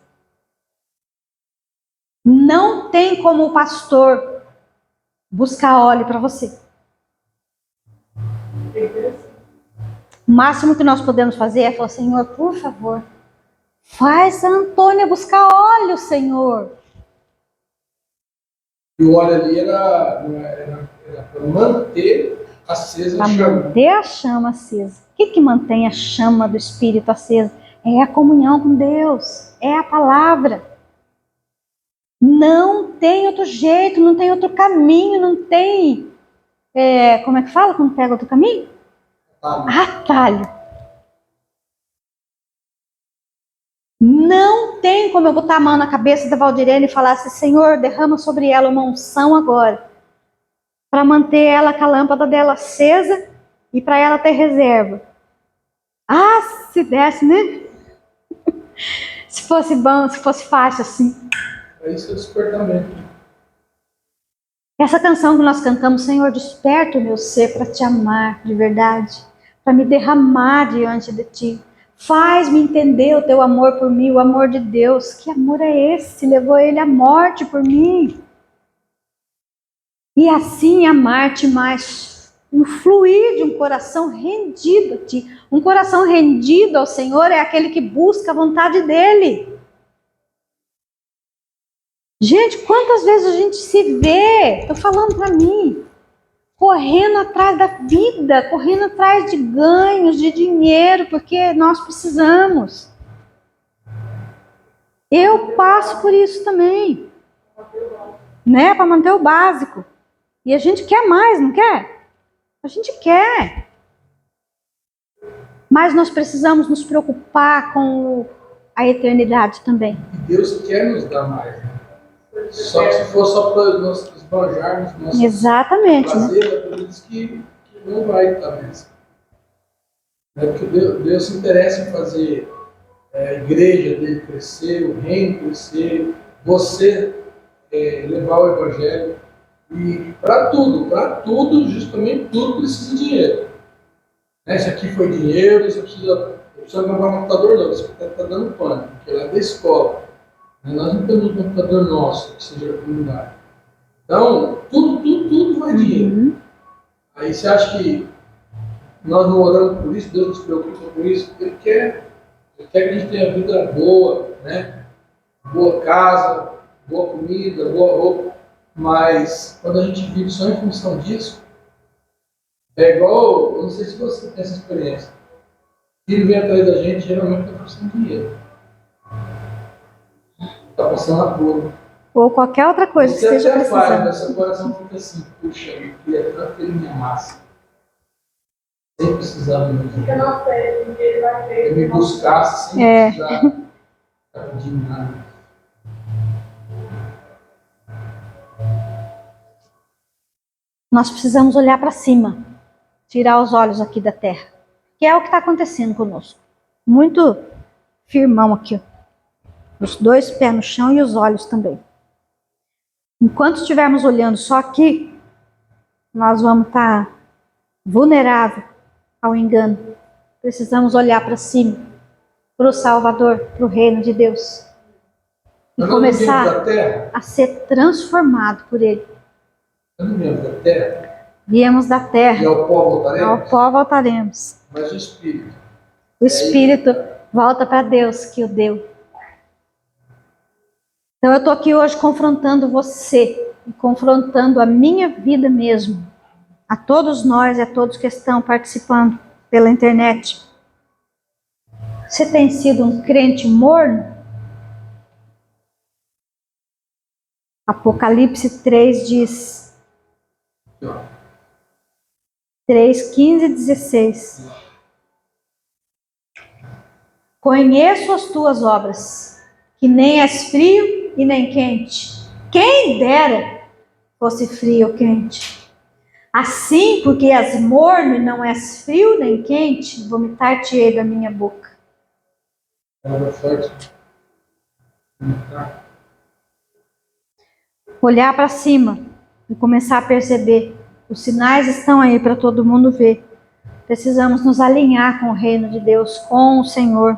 Não tem como o pastor buscar óleo para você. O máximo que nós podemos fazer é falar: Senhor, por favor, faz a Antônia buscar óleo, Senhor. E o óleo ali era para manter acesa a chama. Manter a chama acesa. O que mantém a chama do Espírito acesa? É a comunhão com Deus, é a palavra. Não tem outro jeito, não tem outro caminho, não tem... como é que fala quando pega outro caminho? Atalho. Não tem como eu botar a mão na cabeça da Valdirene e falar assim: Senhor, derrama sobre ela uma unção agora, para manter ela com a lâmpada dela acesa e para ela ter reserva. Ah, se desse, né? Se fosse bom, se fosse fácil assim. É isso, é o despertamento. Essa canção que nós cantamos: Senhor, desperta o meu ser para te amar de verdade, para me derramar diante de ti. Faz-me entender o teu amor por mim, o amor de Deus. Que amor é esse? Levou ele à morte por mim. E assim amar-te mais. Um fluir de um coração rendido a ti. Um coração rendido ao Senhor é aquele que busca a vontade dele. Gente, quantas vezes a gente se vê, estou falando para mim, correndo atrás da vida, correndo atrás de ganhos, de dinheiro, porque nós precisamos. Eu passo por isso também, né? Para manter o básico. E a gente quer mais, não quer? A gente quer. Mas nós precisamos nos preocupar com a eternidade também. E Deus quer nos dar mais, né? Só que se for só para nós esbanjarmos nossos prazeres, por isso que não vai estar mesmo. Porque Deus se interessa em fazer a igreja dele crescer, o reino crescer, você levar o evangelho. E para tudo, justamente tudo precisa de dinheiro. Isso aqui foi dinheiro, isso precisa comprar um computador novo, isso está dando pano, porque lá é da escola. Nós não temos um computador nosso, que seja da comunidade. Então, tudo vai dinheiro. Aí você acha que nós não oramos por isso, Deus nos preocupa com isso? Ele quer que a gente tenha vida boa, né? Boa casa, boa comida, boa roupa. Mas quando a gente vive só em função disso, é igual, eu não sei se você tem essa experiência. O filho vem atrás da gente, geralmente está precisando de dinheiro. Está passando a rua. Ou qualquer outra coisa que esteja precisando. Mas seu coração fica assim: puxa, eu queria tanto que ele me amasse. Sem precisar do meu dinheiro. Ele me buscasse sem precisar estar pedindo nada. Nós precisamos olhar para cima, tirar os olhos aqui da terra, que é o que está acontecendo conosco. Muito firmão aqui, ó. Os 2 pés no chão e os olhos também. Enquanto estivermos olhando só aqui, nós vamos estar vulneráveis ao engano. Precisamos olhar para cima, para o Salvador, para o reino de Deus. E começar a ser transformado por Ele. Nós não viemos da terra. Viemos da terra. E ao pó voltaremos. Ao pó voltaremos. Mas o Espírito. O Espírito volta para Deus que o deu. Então eu estou aqui hoje confrontando você, e confrontando a minha vida mesmo, a todos nós e a todos que estão participando pela internet. Você tem sido um crente morno? Apocalipse 3 diz, 3, 15 e 16. Conheço as tuas obras, que nem és frio e nem quente. Quem dera fosse frio ou quente. Assim, porque és morno e não és frio nem quente, vomitar-te-ei da minha boca. Olhar para cima e começar a perceber. Os sinais estão aí para todo mundo ver. Precisamos nos alinhar com o reino de Deus, com o Senhor.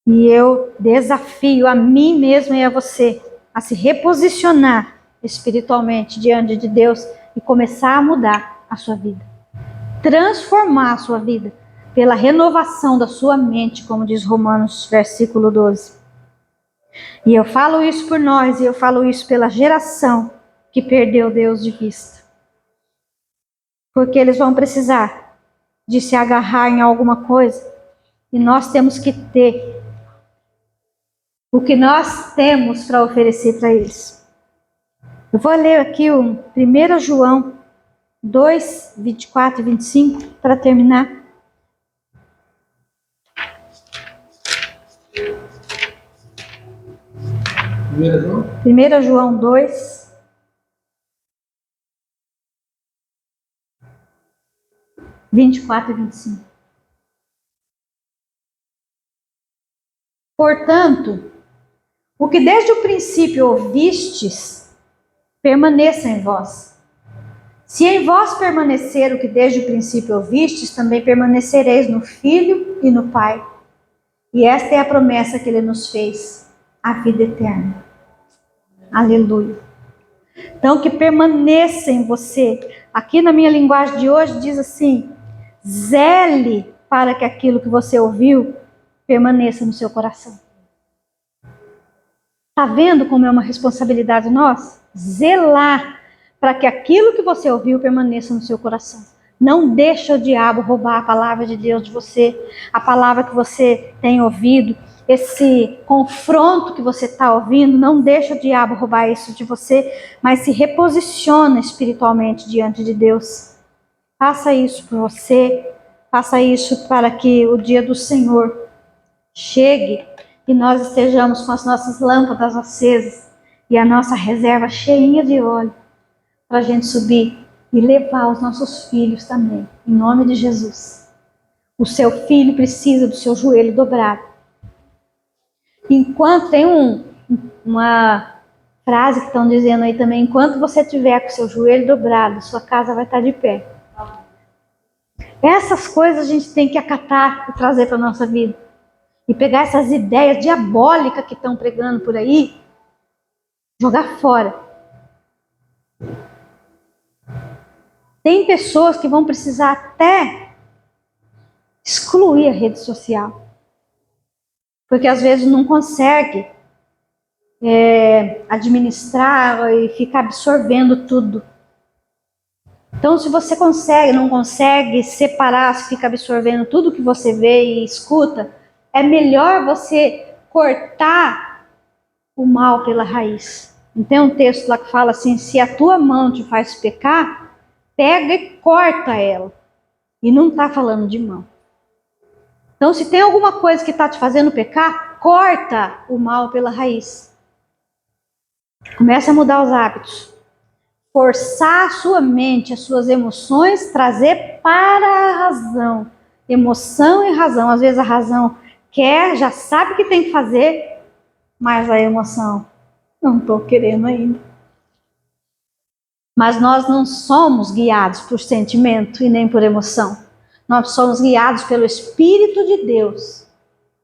E eu desafio a mim mesmo e a você a se reposicionar espiritualmente diante de Deus e começar a mudar a sua vida. Transformar a sua vida pela renovação da sua mente, como diz Romanos, versículo 12. E eu falo isso por nós, e eu falo isso pela geração que perdeu Deus de vista. Porque eles vão precisar de se agarrar em alguma coisa, e nós temos que ter o que nós temos para oferecer para eles. Eu vou ler aqui o 1 João 2, 24 e 25, para terminar. Primeira João 2, 24 e 25. Portanto, o que desde o princípio ouvistes, permaneça em vós. Se em vós permanecer o que desde o princípio ouvistes, também permanecereis no Filho e no Pai. E esta é a promessa que Ele nos fez, a vida eterna. Aleluia. Então, que permaneça em você. Aqui na minha linguagem de hoje diz assim: zele para que aquilo que você ouviu permaneça no seu coração. Está vendo como é uma responsabilidade nossa? Zelar para que aquilo que você ouviu permaneça no seu coração. Não deixa o diabo roubar a palavra de Deus de você, a palavra que você tem ouvido, esse confronto que você está ouvindo, não deixa o diabo roubar isso de você, mas se reposiciona espiritualmente diante de Deus. Faça isso por você, faça isso para que o dia do Senhor chegue e nós estejamos com as nossas lâmpadas acesas e a nossa reserva cheinha de óleo para a gente subir e levar os nossos filhos também, em nome de Jesus. O seu filho precisa do seu joelho dobrado. Enquanto tem uma frase que estão dizendo aí também, enquanto você tiver com o seu joelho dobrado, sua casa vai estar de pé. Essas coisas a gente tem que acatar e trazer para a nossa vida. E pegar essas ideias diabólicas que estão pregando por aí, jogar fora. Tem pessoas que vão precisar até excluir a rede social. Porque às vezes não consegue administrar e ficar absorvendo tudo. Então, se você não consegue separar, se fica absorvendo tudo que você vê e escuta, é melhor você cortar o mal pela raiz. Não tem um texto lá que fala assim: se a tua mão te faz pecar, pega e corta ela. E não está falando de mão. Então, se tem alguma coisa que está te fazendo pecar, corta o mal pela raiz. Começa a mudar os hábitos. Forçar a sua mente, as suas emoções, trazer para a razão. Emoção e razão. Às vezes a razão quer, já sabe o que tem que fazer, mas a emoção, não estou querendo ainda. Mas nós não somos guiados por sentimento e nem por emoção. Nós somos guiados pelo Espírito de Deus.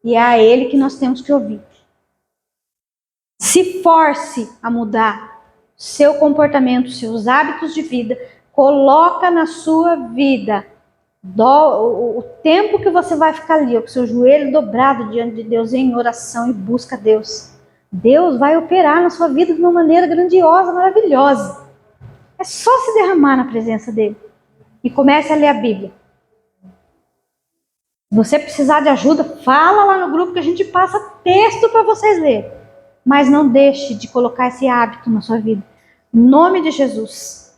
E é a Ele que nós temos que ouvir. Se force a mudar seu comportamento, seus hábitos de vida. Coloca na sua vida o tempo que você vai ficar ali, com o seu joelho dobrado diante de Deus em oração e busca a Deus. Deus vai operar na sua vida de uma maneira grandiosa, maravilhosa. É só se derramar na presença dele. E comece a ler a Bíblia. Se você precisar de ajuda, fala lá no grupo que a gente passa texto para vocês lerem. Mas não deixe de colocar esse hábito na sua vida. Em nome de Jesus.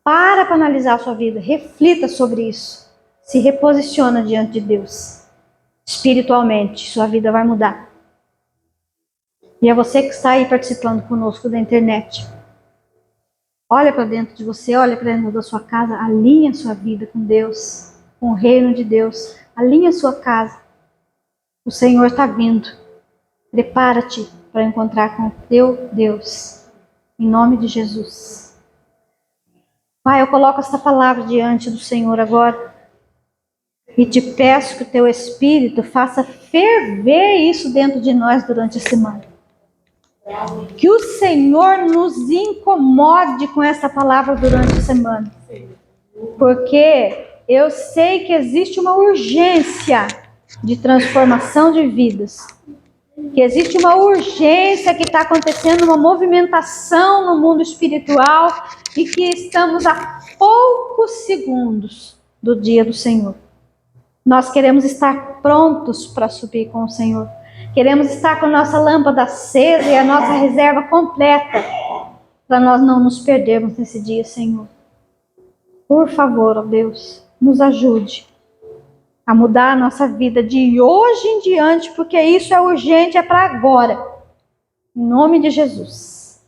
Para analisar a sua vida. Reflita sobre isso. Se reposiciona diante de Deus. Espiritualmente, sua vida vai mudar. E é você que está aí participando conosco da internet. Olha para dentro de você, olha para dentro da sua casa, alinha a sua vida com Deus, com o reino de Deus. Alinha a sua casa. O Senhor está vindo. Prepara-te para encontrar com o teu Deus. Em nome de Jesus. Pai, eu coloco esta palavra diante do Senhor agora. E te peço que o teu Espírito faça ferver isso dentro de nós durante a semana. Que o Senhor nos incomode com essa palavra durante a semana. Porque eu sei que existe uma urgência de transformação de vidas. Que existe uma urgência que está acontecendo, uma movimentação no mundo espiritual e que estamos a poucos segundos do dia do Senhor. Nós queremos estar prontos para subir com o Senhor. Queremos estar com a nossa lâmpada acesa e a nossa reserva completa para nós não nos perdermos nesse dia, Senhor. Por favor, ó Deus, nos ajude a mudar a nossa vida de hoje em diante, porque isso é urgente, é para agora. Em nome de Jesus.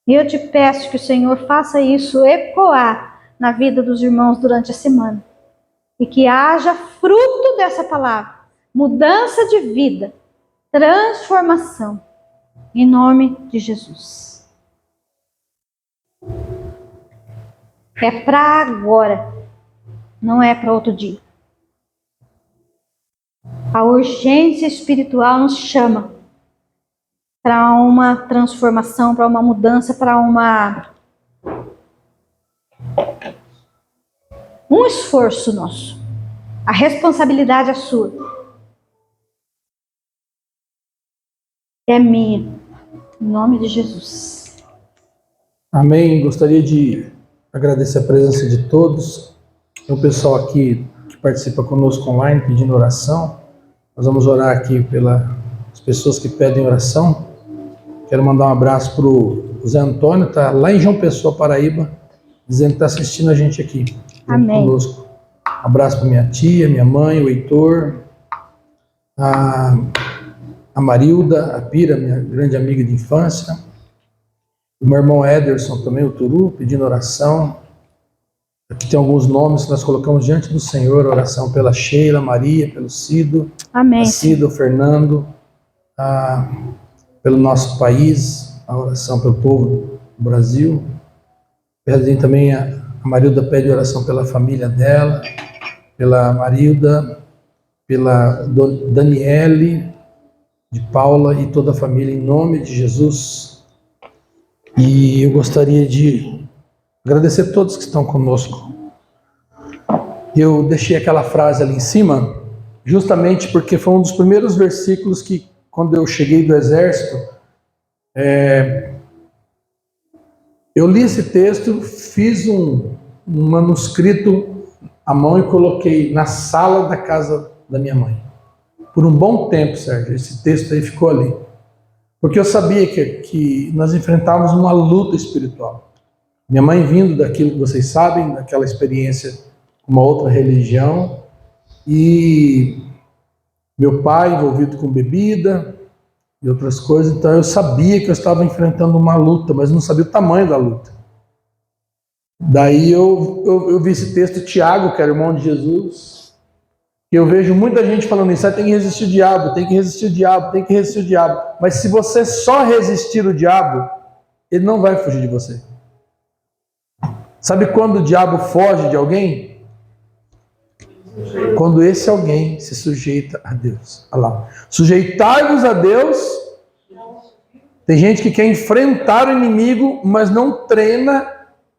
E eu te peço que o Senhor faça isso ecoar na vida dos irmãos durante a semana. E que haja fruto dessa palavra. Mudança de vida. Transformação. Em nome de Jesus. É para agora. Não é para outro dia. A urgência espiritual nos chama para uma transformação, para uma mudança, para um esforço nosso. A responsabilidade é sua. É minha. Em nome de Jesus. Amém. Gostaria de agradecer a presença de todos. O pessoal aqui que participa conosco online pedindo oração. Nós vamos orar aqui pelas pessoas que pedem oração. Quero mandar um abraço para o Zé Antônio, está lá em João Pessoa, Paraíba, dizendo que está assistindo a gente aqui. Amém. Conosco. Um abraço para minha tia, minha mãe, o Heitor, a Marilda, a Pira, minha grande amiga de infância. O meu irmão Ederson também, o Turu, pedindo oração. Aqui tem alguns nomes que nós colocamos diante do Senhor, oração pela Sheila, Maria, pelo Cido, Amém. A Cido, o Fernando, pelo nosso país, a oração pelo povo do Brasil. Também a Marilda pede oração pela família dela, pela Marilda, pela Daniele, de Paula e toda a família, em nome de Jesus. E eu gostaria de agradecer a todos que estão conosco. Eu deixei aquela frase ali em cima, justamente porque foi um dos primeiros versículos que, quando eu cheguei do exército, eu li esse texto, fiz um manuscrito à mão e coloquei na sala da casa da minha mãe. Por um bom tempo, Sérgio, esse texto aí ficou ali. Porque eu sabia que nós enfrentávamos uma luta espiritual. Minha mãe vindo daquilo que vocês sabem, daquela experiência com uma outra religião, e meu pai envolvido com bebida e outras coisas, então eu sabia que eu estava enfrentando uma luta, mas não sabia o tamanho da luta. Daí eu vi esse texto, Tiago, que era irmão de Jesus, e eu vejo muita gente falando isso, tem que resistir o diabo, tem que resistir o diabo, tem que resistir o diabo. Mas se você só resistir o diabo, ele não vai fugir de você. Sabe quando o diabo foge de alguém? Quando esse alguém se sujeita a Deus. Olha lá. Sujeitai-vos a Deus. Tem gente que quer enfrentar o inimigo, mas não treina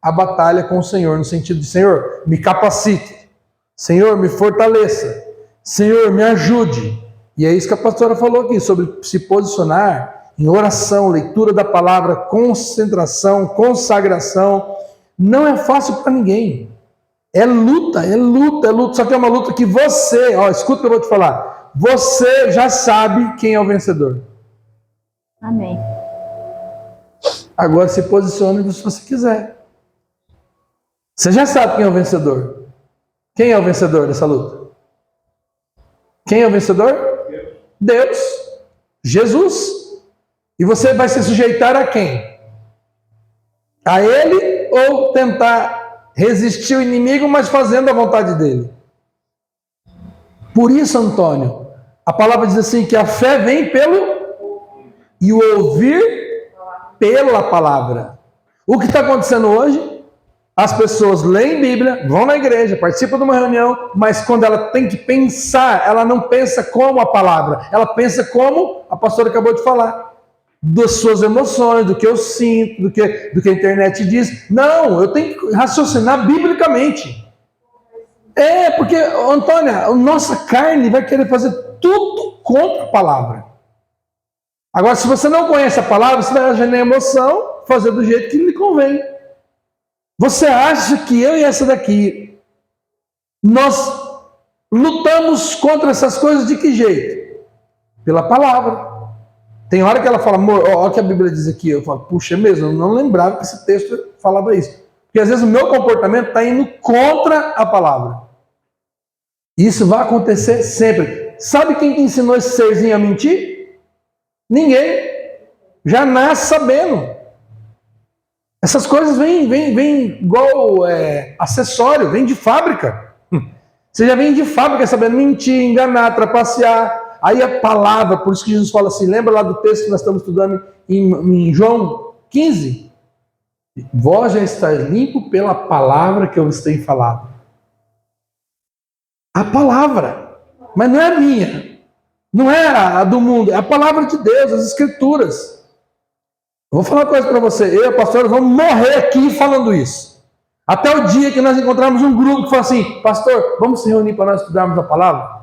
a batalha com o Senhor, no sentido de: Senhor, me capacite. Senhor, me fortaleça. Senhor, me ajude. E é isso que a pastora falou aqui, sobre se posicionar em oração, leitura da palavra, concentração, consagração. Não é fácil para ninguém. É luta, é luta, é luta. Só que é uma luta que você, escuta o que eu vou te falar. Você já sabe quem é o vencedor. Amém. Agora se posicione se você quiser. Você já sabe quem é o vencedor. Quem é o vencedor dessa luta? Quem é o vencedor? Deus. Jesus. E você vai se sujeitar a quem? A Ele, ou tentar resistir ao inimigo, mas fazendo a vontade dele? Por isso, Antônio, a palavra diz assim, que a fé vem pelo e o ouvir pela palavra. O que está acontecendo hoje? As pessoas leem Bíblia, vão na igreja, participam de uma reunião, mas quando ela tem que pensar, ela não pensa como a palavra, ela pensa como a pastora acabou de falar, das suas emoções, do que eu sinto, do que a internet diz. Não, eu tenho que raciocinar biblicamente. Porque, Antônia, a nossa carne vai querer fazer tudo contra a palavra. Agora, se você não conhece a palavra, você vai agir na emoção, fazer do jeito que lhe convém. Você acha que eu e essa daqui, nós lutamos contra essas coisas de que jeito? Pela palavra. Tem hora que ela fala: amor, olha o que a Bíblia diz aqui. Eu falo: puxa, é mesmo, eu não lembrava que esse texto falava isso. Porque às vezes o meu comportamento está indo contra a palavra. Isso vai acontecer sempre. Sabe quem que ensinou esse serzinho a mentir? Ninguém. Já nasce sabendo. Essas coisas vêm igual acessório, vem de fábrica. Você já vem de fábrica sabendo mentir, enganar, trapacear. Aí a palavra, por isso que Jesus fala assim, lembra lá do texto que nós estamos estudando em João 15? Vós já estáis limpo pela palavra que eu vos tenho falado. A palavra, mas não é a minha, não é a do mundo, é a palavra de Deus, as Escrituras. Eu vou falar uma coisa para você, eu e a pastora vamos morrer aqui falando isso. Até o dia que nós encontrarmos um grupo que fala assim: pastor, vamos se reunir para nós estudarmos a palavra?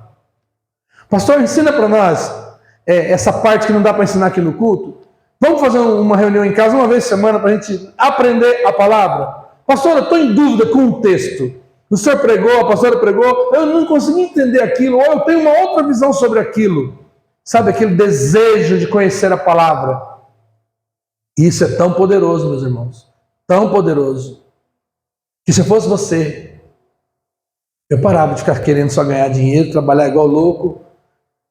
Pastor, ensina para nós essa parte que não dá para ensinar aqui no culto. Vamos fazer uma reunião em casa uma vez por semana para a gente aprender a palavra? Pastor, eu estou em dúvida com um texto. O senhor pregou, a pastora pregou, eu não consegui entender aquilo, ou eu tenho uma outra visão sobre aquilo. Sabe, aquele desejo de conhecer a palavra. Isso é tão poderoso, meus irmãos, tão poderoso, que se fosse você, eu parava de ficar querendo só ganhar dinheiro, trabalhar igual louco,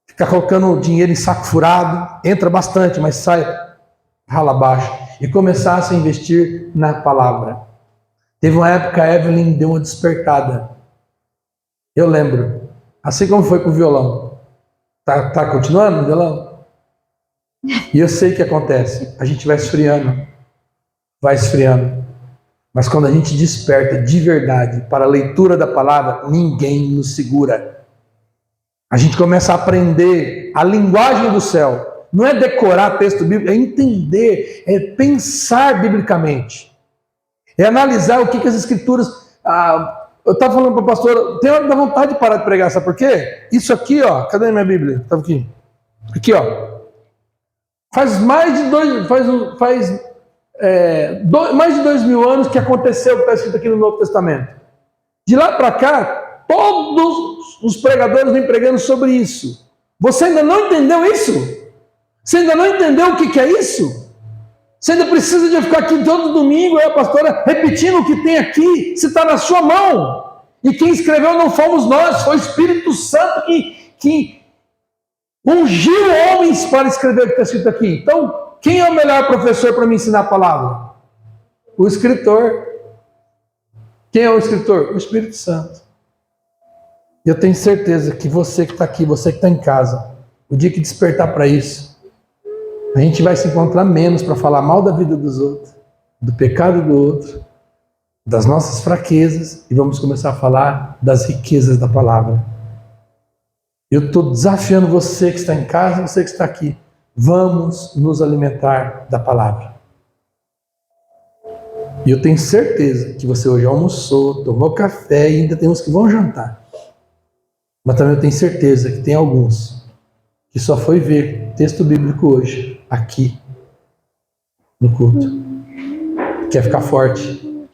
ficar colocando dinheiro em saco furado, entra bastante, mas sai rala abaixo, e começasse a investir na palavra. Teve uma época a Evelyn deu uma despertada, eu lembro, assim como foi com o violão. Tá continuando no violão? E eu sei o que acontece, a gente vai esfriando, mas quando a gente desperta de verdade para a leitura da palavra, ninguém nos segura. A gente começa a aprender a linguagem do céu, não é decorar texto bíblico, é entender, é pensar biblicamente, é analisar o que as Escrituras... eu estava falando para o pastor, tem hora que dá vontade de parar de pregar, sabe por quê? Isso aqui, cadê a minha Bíblia? Estava aqui. Aqui, faz mais de 2000 anos que aconteceu o que está escrito aqui no Novo Testamento. De lá para cá, todos os pregadores vêm pregando sobre isso. Você ainda não entendeu isso? Você ainda não entendeu o que é isso? Você ainda precisa de ficar aqui todo domingo, a pastora, repetindo o que tem aqui, se está na sua mão. E quem escreveu não fomos nós, foi o Espírito Santo que ungiu homens para escrever o que está escrito aqui. Então, quem é o melhor professor para me ensinar a palavra? O escritor. Quem é o escritor? O Espírito Santo. Eu tenho certeza que você que está aqui, você que está em casa, o dia que despertar para isso, a gente vai se encontrar menos para falar mal da vida dos outros, do pecado do outro, das nossas fraquezas e vamos começar a falar das riquezas da palavra. Eu estou desafiando você que está em casa, você que está aqui. Vamos nos alimentar da palavra. E eu tenho certeza que você hoje almoçou, tomou café e ainda tem uns que vão jantar. Mas também eu tenho certeza que tem alguns que só foi ver texto bíblico hoje, aqui, no culto. Quer ficar forte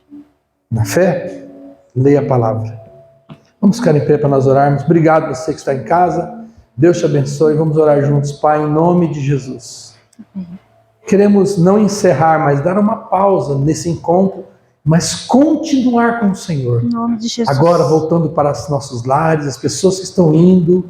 na fé? Leia a palavra. Vamos ficar em pé para nós orarmos. Obrigado você que está em casa. Deus te abençoe. Vamos orar juntos, Pai, em nome de Jesus. Queremos não encerrar, mas dar uma pausa nesse encontro, mas continuar com o Senhor. Em nome de Jesus. Agora, voltando para os nossos lares, as pessoas que estão indo,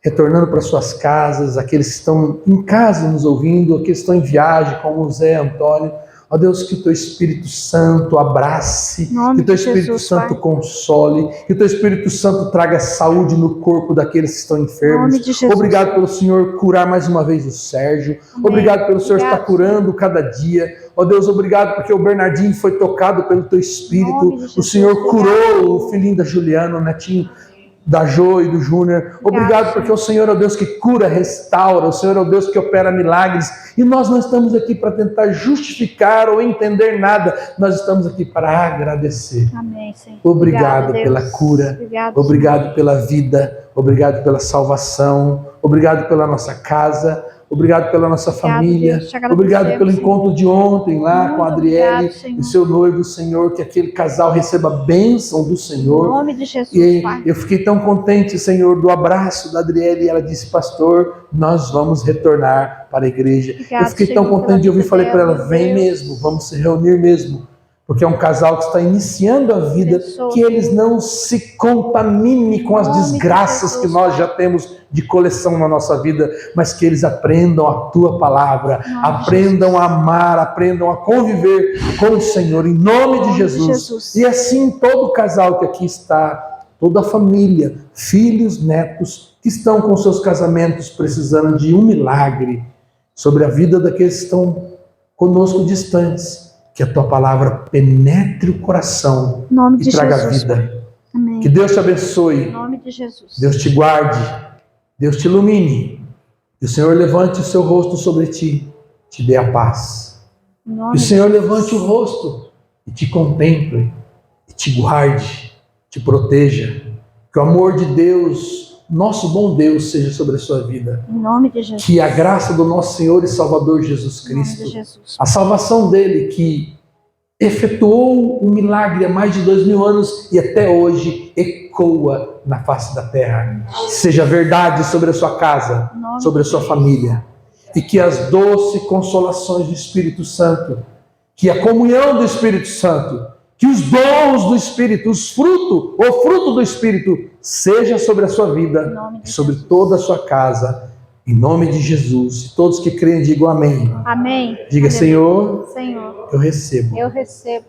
retornando para suas casas, aqueles que estão em casa nos ouvindo, aqueles que estão em viagem, como o Zé Antônio. Ó Deus, que o Teu Espírito Santo abrace, que o Teu Espírito Santo console, que o Teu Espírito Santo traga saúde no corpo daqueles que estão enfermos. Obrigado pelo Senhor curar mais uma vez o Sérgio. Obrigado pelo Senhor estar curando cada dia. Ó Deus, obrigado porque o Bernardinho foi tocado pelo Teu Espírito. O Senhor curou o filhinho da Juliana, o netinho da Jo e do Júnior. Obrigado porque o Senhor é o Deus que cura, restaura, o Senhor é o Deus que opera milagres, e nós não estamos aqui para tentar justificar ou entender nada, nós estamos aqui para agradecer. Amém, Senhor. Obrigado pela cura, obrigado pela vida, obrigado pela salvação, obrigado pela nossa casa, obrigado pela nossa família, obrigado pelo encontro de ontem lá com a Adriele e seu noivo, Senhor, que aquele casal receba a bênção do Senhor. Em nome de Jesus, e Pai. eu fiquei tão contente, Senhor, do abraço da Adriele, e ela disse, pastor, nós vamos retornar para a igreja. Eu fiquei tão contente de ouvir, falei para ela, vem mesmo, vamos se reunir mesmo. Porque é um casal que está iniciando a vida, que eles não se contaminem com as desgraças que nós já temos de coleção na nossa vida, mas que eles aprendam a Tua palavra, aprendam a amar, aprendam a conviver com o Senhor, em nome de Jesus. E assim todo casal que aqui está, toda a família, filhos, netos, que estão com seus casamentos precisando de um milagre sobre a vida daqueles que estão conosco distantes. Que a Tua palavra penetre o coração e traga vida. Amém. Que Deus te abençoe. Em nome de Jesus. Deus te guarde. Deus te ilumine. E o Senhor levante o seu rosto sobre ti, te dê a paz. Que o Senhor levante o rosto e te contemple, e te guarde, te proteja. Que o amor de Deus, nosso bom Deus, seja sobre a sua vida. Em nome de Jesus. Que a graça do nosso Senhor e Salvador Jesus Cristo, a salvação dele que efetuou um milagre há mais de 2000 anos e até hoje ecoa na face da terra, seja verdade sobre a sua casa, sobre a sua família, e que as doces consolações do Espírito Santo, que a comunhão do Espírito Santo, que os dons do Espírito, o fruto do Espírito, seja sobre a sua vida e sobre toda a sua casa, em nome de Jesus. E todos que creem digam amém. Amém. Diga, Senhor, Senhor, eu recebo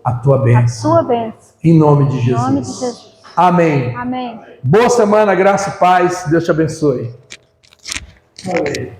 a Tua bênção. Tua bênção. Em nome de Jesus. Em nome de Jesus. Amém. Amém. Boa semana, graça e paz. Deus te abençoe. Amém.